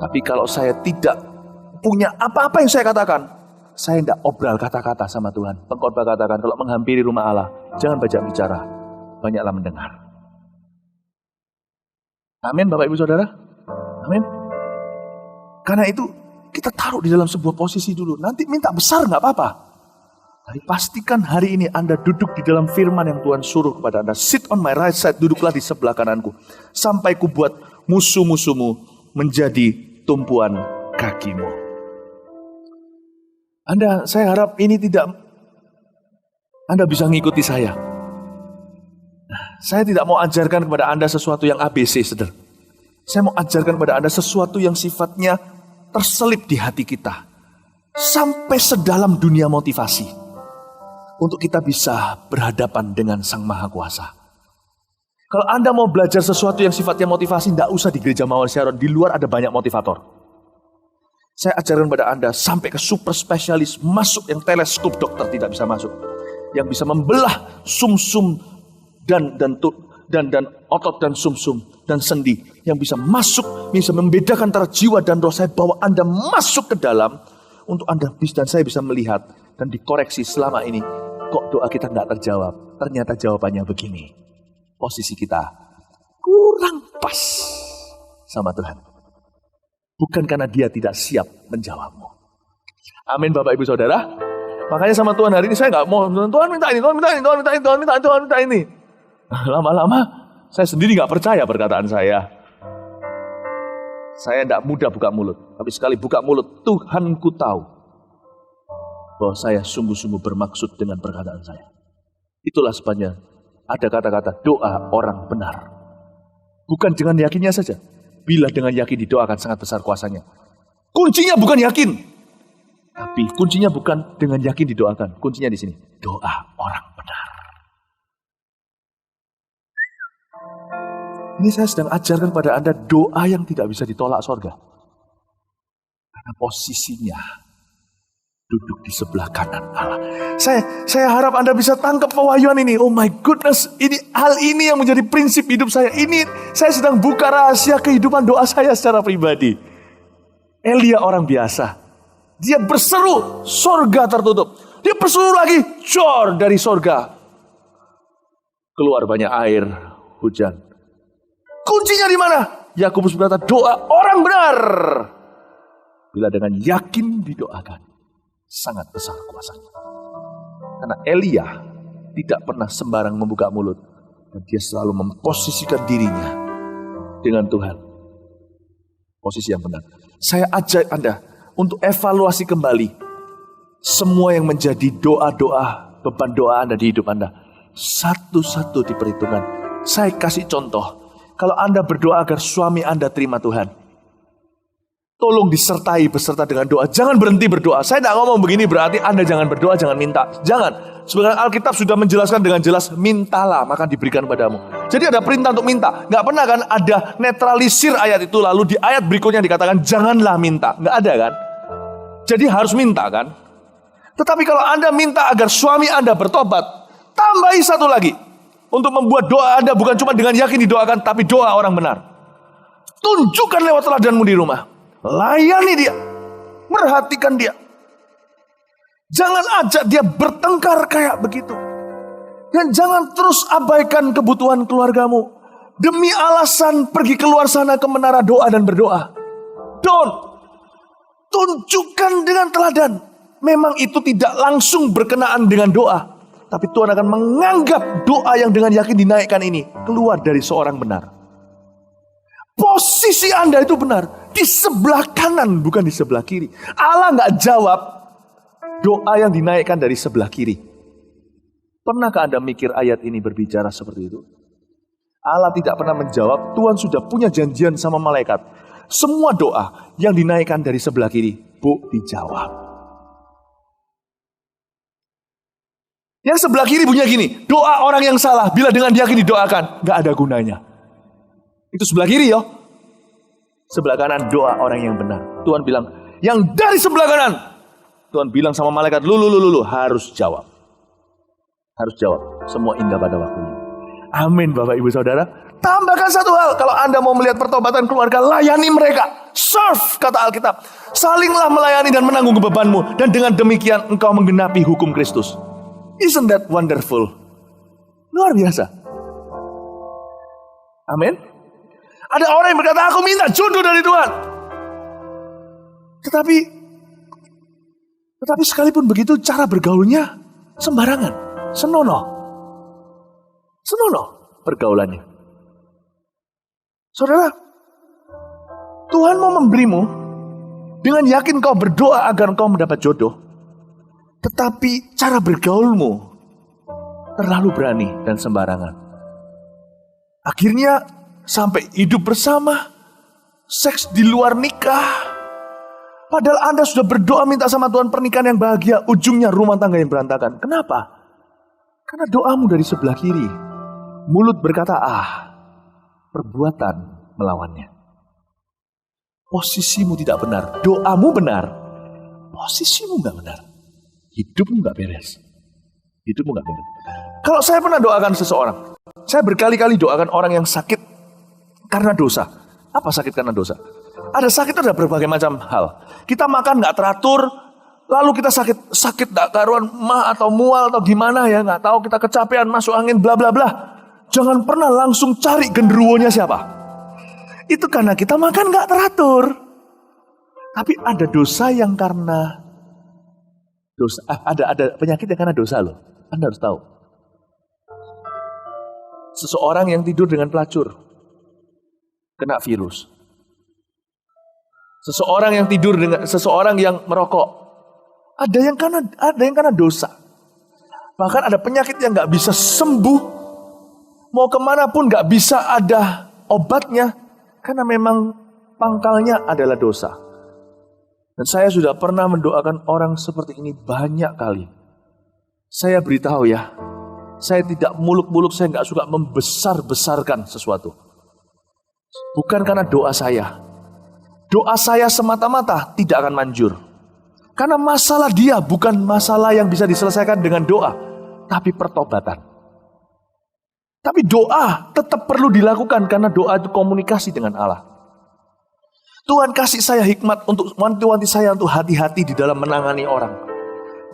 Tapi kalau saya tidak punya apa-apa yang saya katakan, saya tidak obral kata-kata sama Tuhan. Pengkhotbah katakan, kalau menghampiri rumah Allah, jangan banyak bicara, banyaklah mendengar. Amin Bapak Ibu Saudara. Amin. Karena itu, kita taruh di dalam sebuah posisi dulu. Nanti minta besar nggak apa-apa. Tapi pastikan hari ini Anda duduk di dalam firman yang Tuhan suruh kepada Anda. Sit on my right side, duduklah di sebelah kananku. Sampai ku buat musuh-musuhmu menjadi tumpuan kakimu. Saya harap ini Anda bisa mengikuti saya. Saya tidak mau ajarkan kepada Anda sesuatu yang ABC, saudara. Saya mau ajarkan kepada Anda sesuatu yang sifatnya terselip di hati kita. Sampai sedalam dunia motivasi. Untuk kita bisa berhadapan dengan Sang Maha Kuasa. Kalau Anda mau belajar sesuatu yang sifatnya motivasi, tidak usah di Gereja Mawar Sharon. Di luar ada banyak motivator. Saya ajarkan kepada Anda sampai ke super spesialis, masuk yang teleskop dokter tidak bisa masuk. Yang bisa membelah sumsum dan otot dan sumsum dan sendi. Yang bisa masuk, bisa membedakan antara jiwa dan roh. Saya bawa Anda masuk ke dalam untuk Anda dan saya bisa melihat dan dikoreksi selama ini. Kok doa kita nggak terjawab? Ternyata jawabannya begini. Posisi kita kurang pas sama Tuhan. Bukan karena dia tidak siap menjawabmu. Amin Bapak Ibu Saudara. Makanya sama Tuhan hari ini saya nggak mau, Tuhan minta ini, Tuhan minta ini, Tuhan minta ini, Tuhan minta ini. Lama-lama saya sendiri nggak percaya perkataan saya. Saya tidak mudah buka mulut. Tapi sekali buka mulut, Tuhan ku tahu. bahwa saya sungguh-sungguh bermaksud dengan perkataan saya. Itulah sebabnya ada kata-kata doa orang benar. Bukan dengan yakinnya saja. Bila dengan yakin didoakan sangat besar kuasanya. Kuncinya bukan yakin. Tapi kuncinya bukan dengan yakin didoakan. Kuncinya di sini. Doa orang benar. Ini saya sedang ajarkan kepada Anda doa yang tidak bisa ditolak surga. Karena posisinya duduk di sebelah kanan Allah. Saya harap Anda bisa tangkap pewahyuan ini. Oh my goodness, hal ini yang menjadi prinsip hidup saya. Ini saya sedang buka rahasia kehidupan doa saya secara pribadi. Elia orang biasa. Dia berseru, sorga tertutup. Dia berseru lagi, cor dari sorga. Keluar banyak air, hujan. Kuncinya di mana? Yakobus berkata, doa orang benar. Bila dengan yakin didoakan, sangat besar kuasanya. Karena Elia tidak pernah sembarang membuka mulut. Dan dia selalu memposisikan dirinya dengan Tuhan. Posisi yang benar. Saya ajak Anda untuk evaluasi kembali semua yang menjadi doa-doa, beban doa Anda di hidup Anda. Satu-satu diperhitungkan. Saya kasih contoh. Kalau Anda berdoa agar suami Anda terima Tuhan, tolong disertai beserta dengan doa. Jangan berhenti berdoa. Saya tidak ngomong begini berarti Anda jangan berdoa, jangan minta. Jangan. Sebenarnya Alkitab sudah menjelaskan dengan jelas, mintalah maka diberikan padamu. Jadi ada perintah untuk minta. Nggak pernah kan ada netralisir ayat itu lalu di ayat berikutnya dikatakan janganlah minta. Nggak ada kan? Jadi harus minta kan? Tetapi kalau Anda minta agar suami Anda bertobat, tambahi satu lagi. Untuk membuat doa Anda bukan cuma dengan yakin didoakan, tapi doa orang benar. Tunjukkan lewat teladanmu di rumah. Layani dia. Perhatikan dia. Jangan ajak dia bertengkar kayak begitu. Dan jangan terus abaikan kebutuhan keluargamu. Demi alasan pergi keluar sana ke menara doa dan berdoa. Don't. Tunjukkan dengan teladan. Memang itu tidak langsung berkenaan dengan doa. Tapi Tuhan akan menganggap doa yang dengan yakin dinaikkan ini keluar dari seorang benar. Posisi Anda itu benar. Di sebelah kanan, bukan di sebelah kiri. Allah nggak jawab doa yang dinaikkan dari sebelah kiri. Pernahkah Anda mikir ayat ini berbicara seperti itu? Allah tidak pernah menjawab. Tuhan sudah punya janjian sama malaikat. Semua doa yang dinaikkan dari sebelah kiri, dijawab. Yang sebelah kiri bunyinya gini, doa orang yang salah bila dengan yakin didoakan, gak ada gunanya. Itu sebelah kiri yo. Sebelah kanan doa orang yang benar. Tuhan bilang, yang dari sebelah kanan. Tuhan bilang sama malaikat, lu harus jawab. Harus jawab. Semua indah pada waktunya. Amin Bapak Ibu Saudara. Tambahkan satu hal, kalau Anda mau melihat pertobatan keluarga, layani mereka. Serve, kata Alkitab. Salinglah melayani dan menanggung bebanmu. Dan dengan demikian engkau menggenapi hukum Kristus. Isn't that wonderful? Luar biasa. Amin. Ada orang yang berkata, aku minta jodoh dari Tuhan. Tetapi sekalipun begitu, cara bergaulnya sembarangan. Senonoh pergaulannya. Saudara, Tuhan mau memberimu dengan yakin kau berdoa agar kau mendapat jodoh. Tetapi cara bergaulmu terlalu berani dan sembarangan. Akhirnya sampai hidup bersama, seks di luar nikah. Padahal Anda sudah berdoa minta sama Tuhan pernikahan yang bahagia, ujungnya rumah tangga yang berantakan. Kenapa? Karena doamu dari sebelah kiri. Mulut berkata perbuatan melawannya. Posisimu tidak benar, doamu benar, posisimu gak benar. Hidupmu gak beres. Kalau saya pernah doakan seseorang, saya berkali-kali doakan orang yang sakit karena dosa. Apa sakit karena dosa? Ada sakit, ada berbagai macam hal. Kita makan gak teratur, lalu kita sakit gak karuan mah atau mual atau gimana ya, gak tahu, kita kecapean, masuk angin, bla bla bla. Jangan pernah langsung cari genderuwonya siapa. Itu karena kita makan gak teratur. Tapi ada dosa yang karena dosa, ada penyakit yang karena dosa loh. Anda harus tahu. Seseorang yang tidur dengan pelacur kena virus. Seseorang yang merokok Ada yang karena dosa. Bahkan ada penyakit yang gak bisa sembuh. Mau kemana pun gak bisa ada obatnya. Karena memang pangkalnya adalah dosa. Dan saya sudah pernah mendoakan orang seperti ini banyak kali. Saya beritahu ya, saya tidak muluk-muluk, saya gak suka membesar-besarkan sesuatu. Bukan karena doa saya. Doa saya semata-mata tidak akan manjur. Karena masalah dia bukan masalah yang bisa diselesaikan dengan doa, tapi pertobatan. Tapi doa tetap perlu dilakukan karena doa itu komunikasi dengan Allah. Tuhan kasih saya hikmat untuk wanti-wanti saya untuk hati-hati di dalam menangani orang.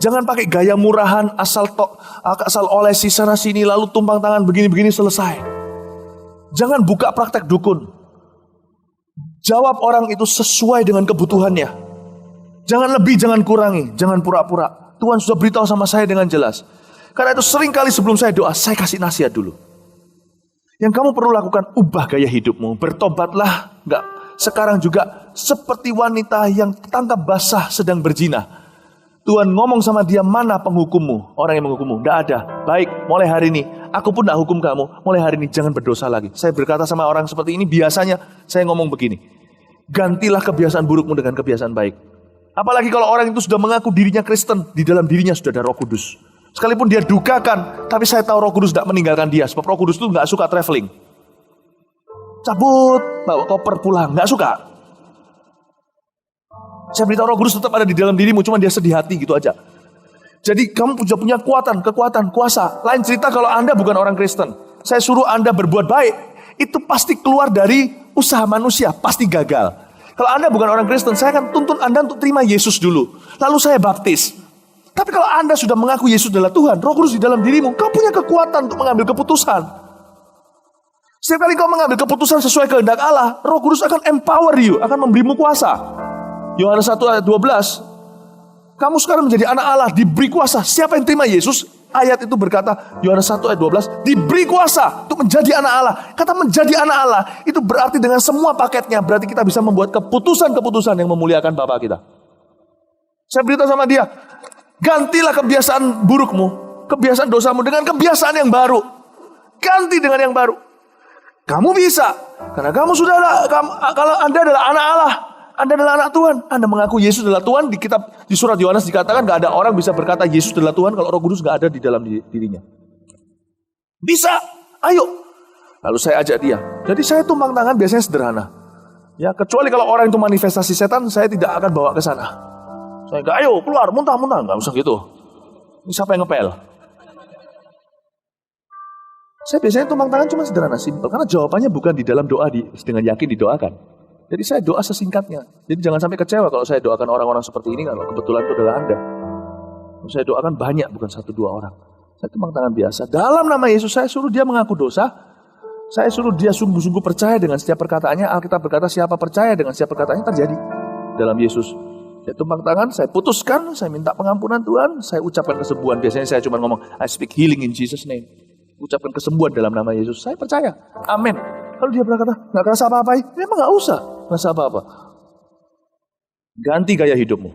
Jangan pakai gaya murahan asal olesi sana sini lalu tumpang tangan begini-begini selesai. Jangan buka praktek dukun. Jawab orang itu sesuai dengan kebutuhannya. Jangan lebih, jangan kurangi, jangan pura-pura. Tuhan sudah beritahu sama saya dengan jelas. Karena itu sering kali sebelum saya doa, saya kasih nasihat dulu. Yang kamu perlu lakukan, ubah gaya hidupmu. Bertobatlah, enggak. Sekarang juga seperti wanita yang tangkap basah sedang berzina. Tuhan ngomong sama dia, mana penghukummu? Orang yang menghukummu, enggak ada. Baik, mulai hari ini, aku pun enggak hukum kamu. Mulai hari ini jangan berdosa lagi. Saya berkata sama orang seperti ini, biasanya saya ngomong begini. Gantilah kebiasaan burukmu dengan kebiasaan baik. Apalagi kalau orang itu sudah mengaku dirinya Kristen, di dalam dirinya sudah ada Roh Kudus. Sekalipun dia dukakan, tapi saya tahu Roh Kudus tidak meninggalkan dia, sebab Roh Kudus itu nggak suka traveling. Cabut, bawa koper pulang, nggak suka. Saya beritahu Roh Kudus tetap ada di dalam dirimu, cuma dia sedih hati gitu aja. Jadi kamu sudah punya kekuatan, kuasa. Lain cerita kalau Anda bukan orang Kristen. Saya suruh Anda berbuat baik, itu pasti keluar dari usaha manusia, pasti gagal. Kalau Anda bukan orang Kristen, saya akan tuntun Anda untuk terima Yesus dulu. Lalu saya baptis. Tapi kalau Anda sudah mengaku Yesus adalah Tuhan, Roh Kudus di dalam dirimu, kau punya kekuatan untuk mengambil keputusan. Setiap kali kau mengambil keputusan sesuai kehendak Allah, Roh Kudus akan empower you, akan memberimu kuasa. Yohanes 1 ayat 12. Kamu sekarang menjadi anak Allah, diberi kuasa. Siapa yang terima Yesus? Ayat itu berkata, Yohanes 1 ayat 12, diberi kuasa untuk menjadi anak Allah. Kata menjadi anak Allah, itu berarti dengan semua paketnya, berarti kita bisa membuat keputusan-keputusan yang memuliakan Bapa kita. Saya beritahu sama dia, gantilah kebiasaan burukmu, kebiasaan dosamu dengan kebiasaan yang baru. Ganti dengan yang baru. Kamu bisa, karena kamu sudah kalau Anda adalah anak Allah, Anda adalah anak Tuhan. Anda mengaku Yesus adalah Tuhan. Di surat Yohanes dikatakan gak ada orang bisa berkata Yesus adalah Tuhan kalau Roh Kudus gak ada di dalam dirinya. Bisa, ayo. Lalu saya ajak dia. Jadi saya tumpang tangan biasanya sederhana. Ya, kecuali kalau orang itu manifestasi setan, saya tidak akan bawa ke sana. Saya enggak, ayo keluar, muntah-muntah, enggak usah gitu. Ini siapa yang ngepel? Saya biasanya tumpang tangan cuma sederhana, simpel. Karena jawabannya bukan di dalam doa dengan yakin didoakan. Jadi saya doa sesingkatnya. Jadi jangan sampai kecewa kalau saya doakan orang-orang seperti ini, kalau kebetulan itu adalah Anda. Saya doakan banyak, bukan 1-2 orang. Saya tumpang tangan biasa. Dalam nama Yesus, saya suruh dia mengaku dosa. Saya suruh dia sungguh-sungguh percaya dengan setiap perkataannya. Alkitab berkata siapa percaya dengan setiap perkataannya terjadi dalam Yesus. Saya tumpang tangan, saya putuskan, saya minta pengampunan Tuhan, saya ucapkan kesembuhan. Biasanya saya cuma ngomong, I speak healing in Jesus name. Ucapkan kesembuhan dalam nama Yesus. Saya percaya. Amin. Kalau dia berkata, gak kerasa apa-apa, memang gak usah kerasa apa-apa. Ganti gaya hidupmu.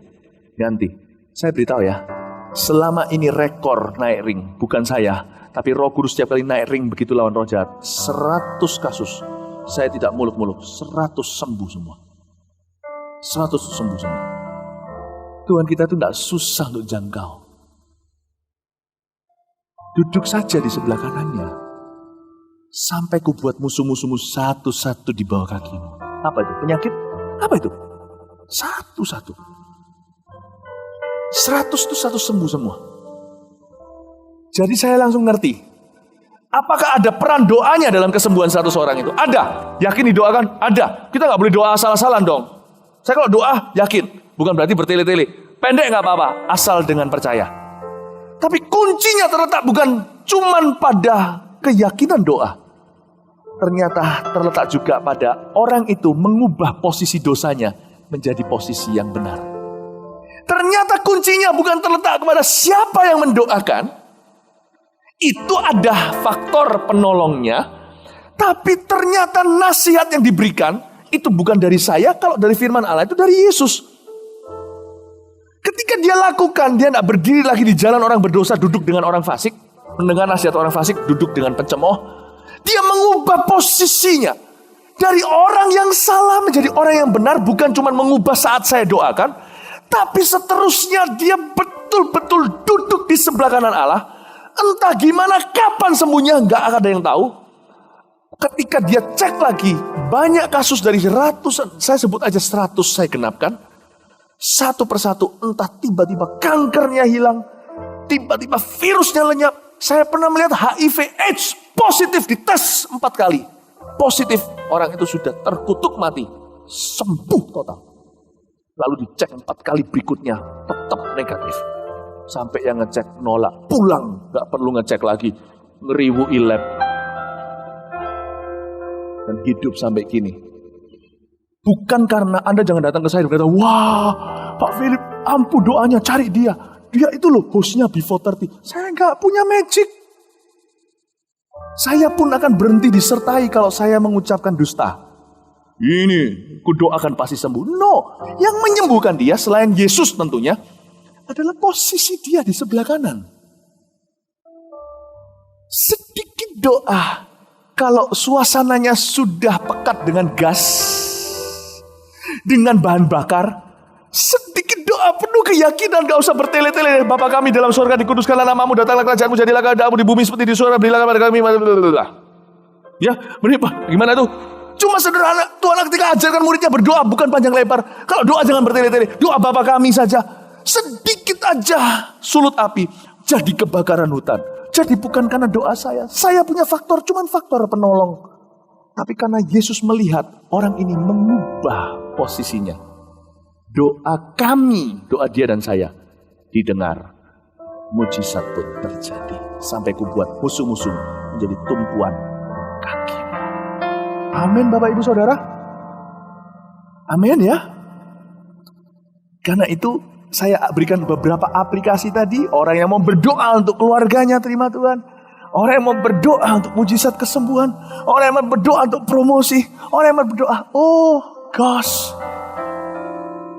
Ganti. Saya beritahu ya, selama ini rekor naik ring, bukan saya, tapi Roh Kudus setiap kali naik ring begitu lawan roh jahat, 100 kasus. Saya tidak muluk-muluk, 100 sembuh semua. 100 sembuh semua. Tuhan kita itu tidak susah untuk jangkau. Duduk saja di sebelah kanannya. Sampai ku buat musuh-musuhmu satu-satu di bawah kakimu. Apa itu? Penyakit? Apa itu? Satu-satu. 100 itu 100 sembuh semua. Jadi saya langsung ngerti. Apakah ada peran doanya dalam kesembuhan 100 orang itu? Ada. Yakin didoakan? Ada. Kita gak boleh doa asal-asalan dong. Saya kalau doa yakin. Bukan berarti bertele-tele. Pendek gak apa-apa. Asal dengan percaya. Tapi kuncinya terletak bukan cuman pada keyakinan doa. Ternyata terletak juga pada orang itu mengubah posisi dosanya menjadi posisi yang benar. Ternyata kuncinya bukan terletak kepada siapa yang mendoakan. Itu ada faktor penolongnya. Tapi ternyata nasihat yang diberikan itu bukan dari saya. Kalau dari firman Allah itu dari Yesus. Ketika dia lakukan, dia tidak berdiri lagi di jalan orang berdosa, duduk dengan orang fasik, mendengar nasihat orang fasik, duduk dengan pencemooh. Dia mengubah posisinya dari orang yang salah menjadi orang yang benar, bukan cuma mengubah saat saya doakan, tapi seterusnya dia betul-betul duduk di sebelah kanan Allah. Entah gimana, kapan sembuhnya, nggak ada yang tahu. Ketika dia cek lagi, banyak kasus dari ratusan, saya sebut aja 100 saya genapkan. Satu persatu, entah tiba-tiba kankernya hilang, tiba-tiba virusnya lenyap. Saya pernah melihat HIV AIDS positif dites 4 kali. Positif, orang itu sudah terkutuk mati, sembuh total. Lalu dicek 4 kali berikutnya, tetap negatif. Sampai yang ngecek nolak, pulang, gak perlu ngecek lagi, ngeriwui lab. Dan hidup sampai kini. Bukan karena Anda jangan datang ke saya dan berkata, wah Pak Philip, ampuh doanya, cari dia. Dia itu loh hostnya Before 30. Saya gak punya magic. Saya pun akan berhenti disertai kalau saya mengucapkan dusta. Ini, kudoakan pasti sembuh. No, yang menyembuhkan dia selain Yesus tentunya, adalah posisi dia di sebelah kanan. Sedikit doa, kalau suasananya sudah pekat dengan gas, dengan bahan bakar, sedikit doa penuh keyakinan, gak usah bertele-tele. Bapa kami dalam surga, dikuduskanlah namamu, datanglah kerajaanmu, jadilah kehendakmu di bumi seperti di surga, berilah kepada kami. Ya, berapa? Gimana tuh? Cuma sederhana, Tuhan ketika ajarkan muridnya berdoa, bukan panjang lebar. Kalau doa jangan bertele-tele, doa Bapa kami saja. Sedikit aja sulut api, jadi kebakaran hutan. Jadi bukan karena doa saya punya faktor, cuman faktor penolong. Tapi karena Yesus melihat orang ini mengubah posisinya. Doa kami, doa dia dan saya didengar. Mujizat pun terjadi. Sampai kubuat musuh-musuh menjadi tumpuan kaki. Amin Bapak Ibu Saudara. Amin ya. Karena itu saya berikan beberapa aplikasi tadi. Orang yang mau berdoa untuk keluarganya, terima Tuhan. Orang yang mau berdoa untuk mujizat kesembuhan. Orang yang mau berdoa untuk promosi. Orang yang mau berdoa, oh gosh.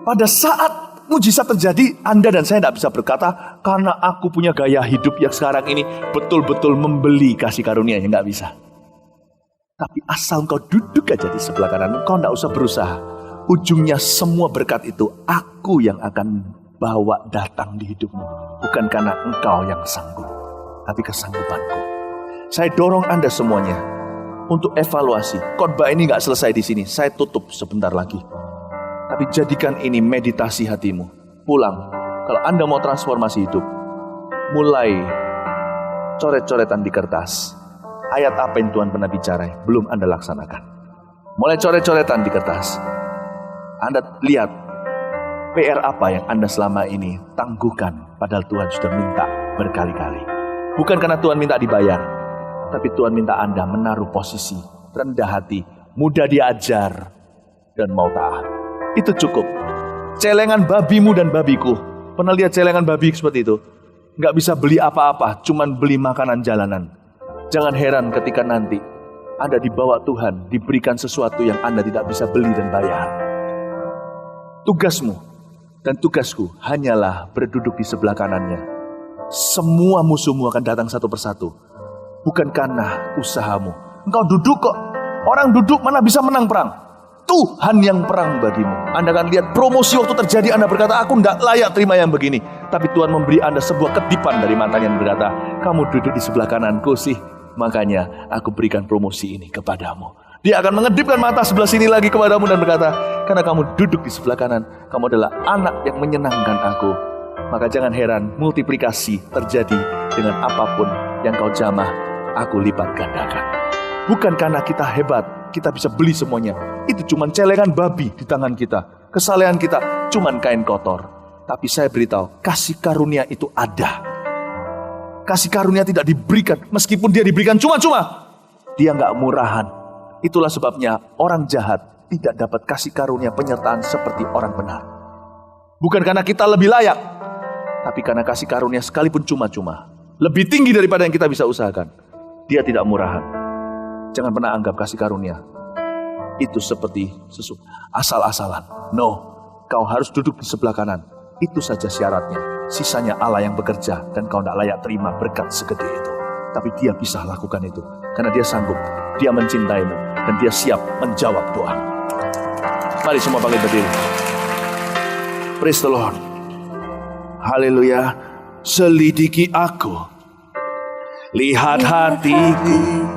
Pada saat mujizat terjadi, Anda dan saya tidak bisa berkata, karena aku punya gaya hidup yang sekarang ini betul-betul membeli kasih karunia, yang tidak bisa. Tapi asal engkau duduk aja di sebelah kanan, engkau tidak usah berusaha. Ujungnya semua berkat itu aku yang akan bawa datang di hidupmu. Bukan karena engkau yang sanggup, tapi kesanggupanku. Saya dorong Anda semuanya untuk evaluasi. Khotbah ini gak selesai di sini. Saya tutup sebentar lagi. Tapi jadikan ini meditasi hatimu. Pulang. Kalau Anda mau transformasi hidup, mulai coret-coretan di kertas. Ayat apa yang Tuhan pernah bicara, belum Anda laksanakan. Mulai coret-coretan di kertas. Anda lihat PR apa yang Anda selama ini tangguhkan, padahal Tuhan sudah minta berkali-kali. Bukan karena Tuhan minta dibayar, tapi Tuhan minta Anda menaruh posisi rendah hati, mudah diajar, dan mau taat. Itu cukup. Celengan babimu dan babiku. Pernah lihat celengan babi seperti itu? Nggak bisa beli apa-apa, cuman beli makanan jalanan. Jangan heran ketika nanti Anda dibawa Tuhan, diberikan sesuatu yang Anda tidak bisa beli dan bayar. Tugasmu dan tugasku hanyalah berduduk di sebelah kanannya. Semua musuhmu akan datang satu persatu. Bukan karena usahamu. Engkau duduk kok. Orang duduk mana bisa menang perang. Tuhan yang perang bagimu. Anda akan lihat promosi waktu terjadi. Anda berkata, aku tidak layak terima yang begini. Tapi Tuhan memberi Anda sebuah kedipan dari matanya yang berkata, kamu duduk di sebelah kananku sih. Makanya aku berikan promosi ini kepadamu. Dia akan mengedipkan mata sebelah sini lagi kepadamu dan berkata, karena kamu duduk di sebelah kanan, kamu adalah anak yang menyenangkan aku. Maka jangan heran multiplikasi terjadi dengan apapun yang kau jamah, aku lipat gandakan. Bukan karena kita hebat, kita bisa beli semuanya. Itu cuma celengan babi di tangan kita. Kesalehan kita cuma kain kotor. Tapi saya beritahu, kasih karunia itu ada. Kasih karunia tidak diberikan, meskipun dia diberikan cuma-cuma, dia nggak murahan. Itulah sebabnya orang jahat tidak dapat kasih karunia penyertaan seperti orang benar. Bukan karena kita lebih layak, tapi karena kasih karunia sekalipun cuma-cuma, lebih tinggi daripada yang kita bisa usahakan. Dia tidak murahan. Jangan pernah anggap kasih karunia itu seperti asal-asalan. No, kau harus duduk di sebelah kanan. Itu saja syaratnya. Sisanya Allah yang bekerja dan kau tidak layak terima berkat segede itu. Tapi dia bisa lakukan itu karena dia sanggup, dia mencintaimu dan dia siap menjawab doa. Mari semua bangkit berdiri. Praise the Lord. Haleluya. Selidiki aku, lihat hatiku,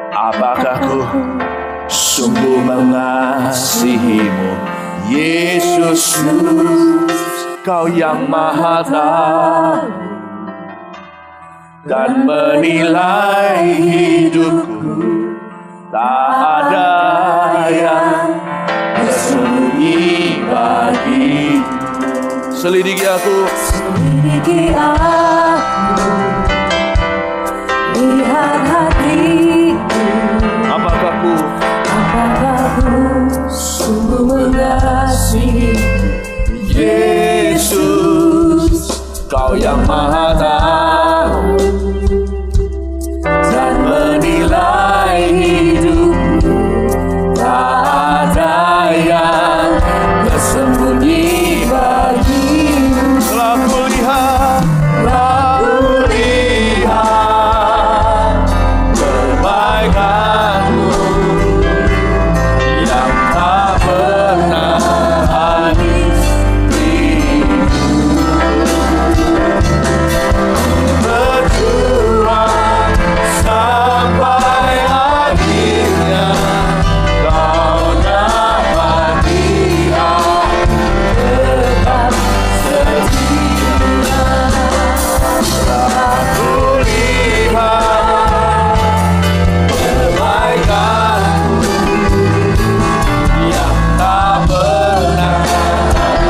apakah ku sungguh mengasihimu, Yesus, kau yang maha tahu dan menilai hidupku. Tak ada yang tersembunyi bagimu. Selidiki aku, lihat hatiku, apakah ku sungguh mengasihi, Yesus, kau yang maha tahu dan menilai hidupku. Tak ada yang tersembunyi bagimu. Telah kulihat kebaikanmu yang tak pernah habis. Berjuang sampai akhirnya kau dapat lihat tetap setia. Telah kulihat kebaikanmu yang tak pernah berjuang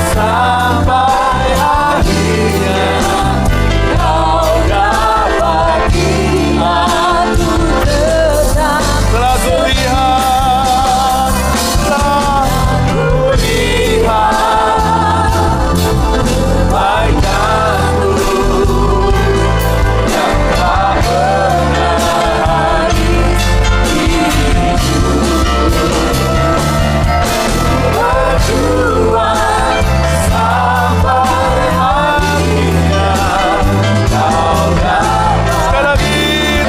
sampai akhirnya kau dapat lihat tetap. Telah kulihat kebaikanmu yang tak pernah habis. Berjuang sampai akhirnya kau dapat. Sekali lagi, telah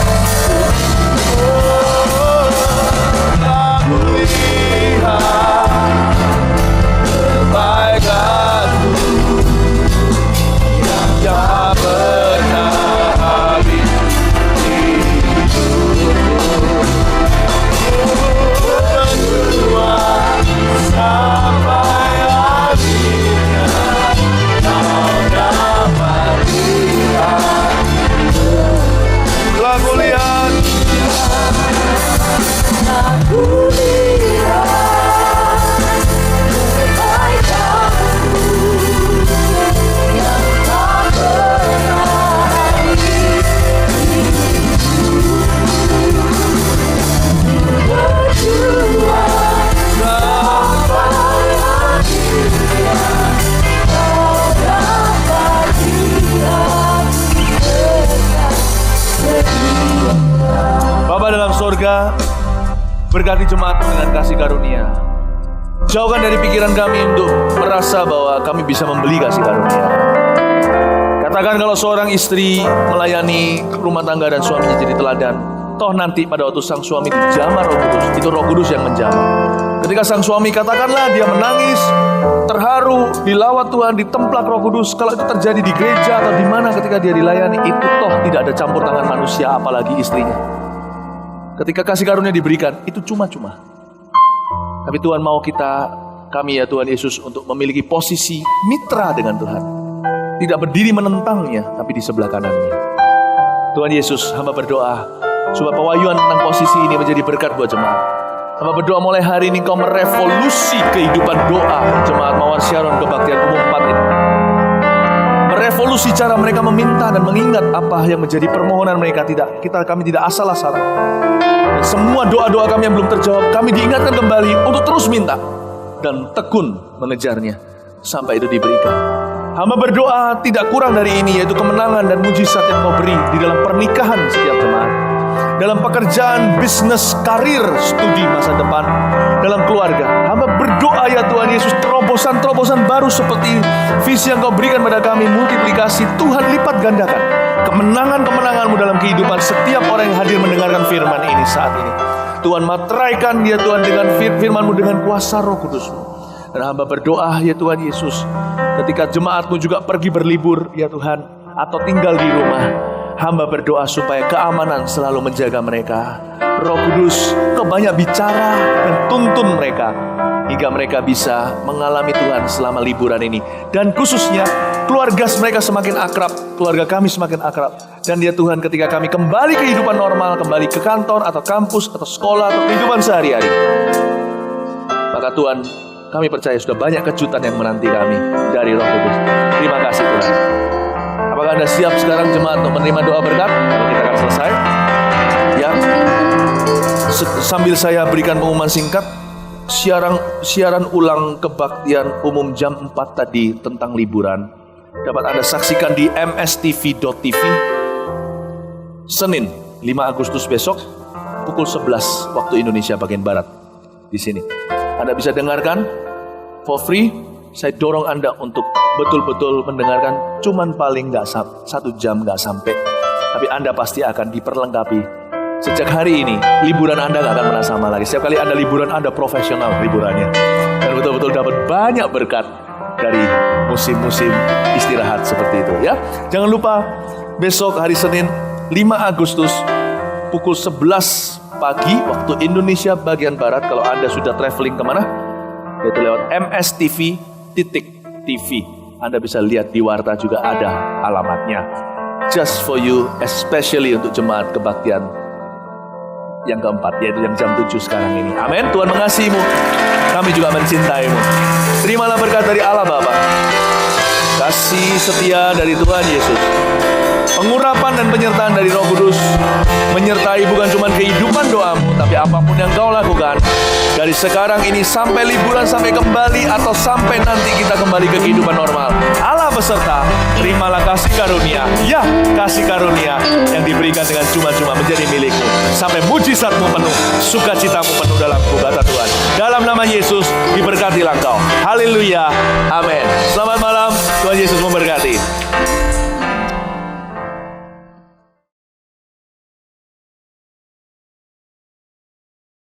kulihat kebaikanmu yang tak pernah habis. Berjuang sampai akhirnya kau dapat lihat. Telah kulihat Bapa dalam sorga, berkati jemaat dengan kasih karunia. Jauhkan dari pikiran kami untuk merasa bahwa kami bisa membeli kasih karunia. Katakan kalau seorang istri melayani rumah tangga dan suaminya jadi teladan, toh nanti pada waktu sang suami dijamah Roh Kudus, itu Roh Kudus yang menjamah. Ketika sang suami katakanlah dia menangis, terharu, dilawat Tuhan, ditemplak Roh Kudus, kalau itu terjadi di gereja atau di mana ketika dia dilayani, itu toh tidak ada campur tangan manusia apalagi istrinya. Ketika kasih karunia diberikan, itu cuma-cuma. Tapi Tuhan mau kami ya Tuhan Yesus untuk memiliki posisi mitra dengan Tuhan. Tidak berdiri menentangnya, tapi di sebelah kanannya. Tuhan Yesus, hamba berdoa supaya pewahyuan tentang posisi ini menjadi berkat buat jemaat. Hamba berdoa mulai hari ini Kau merevolusi kehidupan doa jemaat Mawar Syaron Kebaktian Umum 4 ini. Merevolusi cara mereka meminta dan mengingat apa yang menjadi permohonan mereka. Kami tidak asal-asalan. Dan semua doa-doa kami yang belum terjawab, kami diingatkan kembali untuk terus minta dan tekun mengejarnya sampai itu diberikan. Hamba berdoa tidak kurang dari ini, yaitu kemenangan dan mujizat yang Kau beri di dalam pernikahan setiap jemaat, dalam pekerjaan, bisnis, karir, studi masa depan, dalam keluarga. Hamba berdoa ya Tuhan Yesus, terobosan-terobosan baru seperti visi yang Kau berikan pada kami, multiplikasi, Tuhan lipat gandakan kemenangan-kemenangan-Mu dalam kehidupan setiap orang yang hadir mendengarkan firman ini saat ini. Tuhan, materaikan dia Tuhan dengan firman-Mu dengan kuasa Roh Kudus-Mu. Dan hamba berdoa ya Tuhan Yesus, ketika jemaat-Mu juga pergi berlibur ya Tuhan, atau tinggal di rumah, hamba berdoa supaya keamanan selalu menjaga mereka. Roh Kudus, Kau banyak bicara dan tuntun mereka, hingga mereka bisa mengalami Tuhan selama liburan ini. Dan khususnya keluarga mereka semakin akrab, keluarga kami semakin akrab. Dan ya Tuhan, ketika kami kembali ke kehidupan normal, kembali ke kantor atau kampus atau sekolah atau kehidupan sehari-hari, maka Tuhan, kami percaya sudah banyak kejutan yang menanti kami dari Roh Kudus. Terima kasih Tuhan. Apakah Anda siap sekarang jemaat untuk menerima doa berkat? Kita akan selesai. Ya. Sambil saya berikan pengumuman singkat, siaran ulang kebaktian umum jam 4 tadi tentang liburan dapat Anda saksikan di mstv.tv Senin 5 Agustus besok pukul 11 waktu Indonesia bagian Barat. Di sini Anda bisa dengarkan for free. Saya dorong Anda untuk betul-betul mendengarkan, cuman paling nggak 1 jam nggak sampai, tapi Anda pasti akan diperlengkapi. Sejak hari ini liburan Anda nggak akan pernah sama lagi. Setiap kali Anda liburan, Anda profesional liburannya, dan betul-betul dapat banyak berkat dari musim-musim istirahat seperti itu ya. Jangan lupa besok hari Senin 5 Agustus pukul 11 pagi waktu Indonesia bagian Barat. Kalau Anda sudah traveling kemana, yaitu lewat mstv.tv. Anda bisa lihat di warta juga ada alamatnya. Just for you, especially untuk jemaat kebaktian yang keempat, yaitu yang jam 7 sekarang ini. Amin. Tuhan mengasihimu, kami juga mencintaimu. Terimalah berkat dari Allah Bapa, kasih setia dari Tuhan Yesus, pengurapan dan penyertaan dari Roh Kudus menyertai bukan cuma kehidupan doamu, tapi apapun yang kau lakukan dari sekarang ini sampai liburan, sampai kembali, atau sampai nanti kita kembali ke kehidupan normal. Allah beserta. Terimalah kasih karunia, ya kasih karunia yang diberikan dengan cuma-cuma menjadi milikmu sampai mujizatmu penuh, sukacitamu penuh dalam kata Tuhan. Dalam nama Yesus diberkatilah engkau. Haleluya. Amin. Selamat malam. Tuhan Yesus memberkati.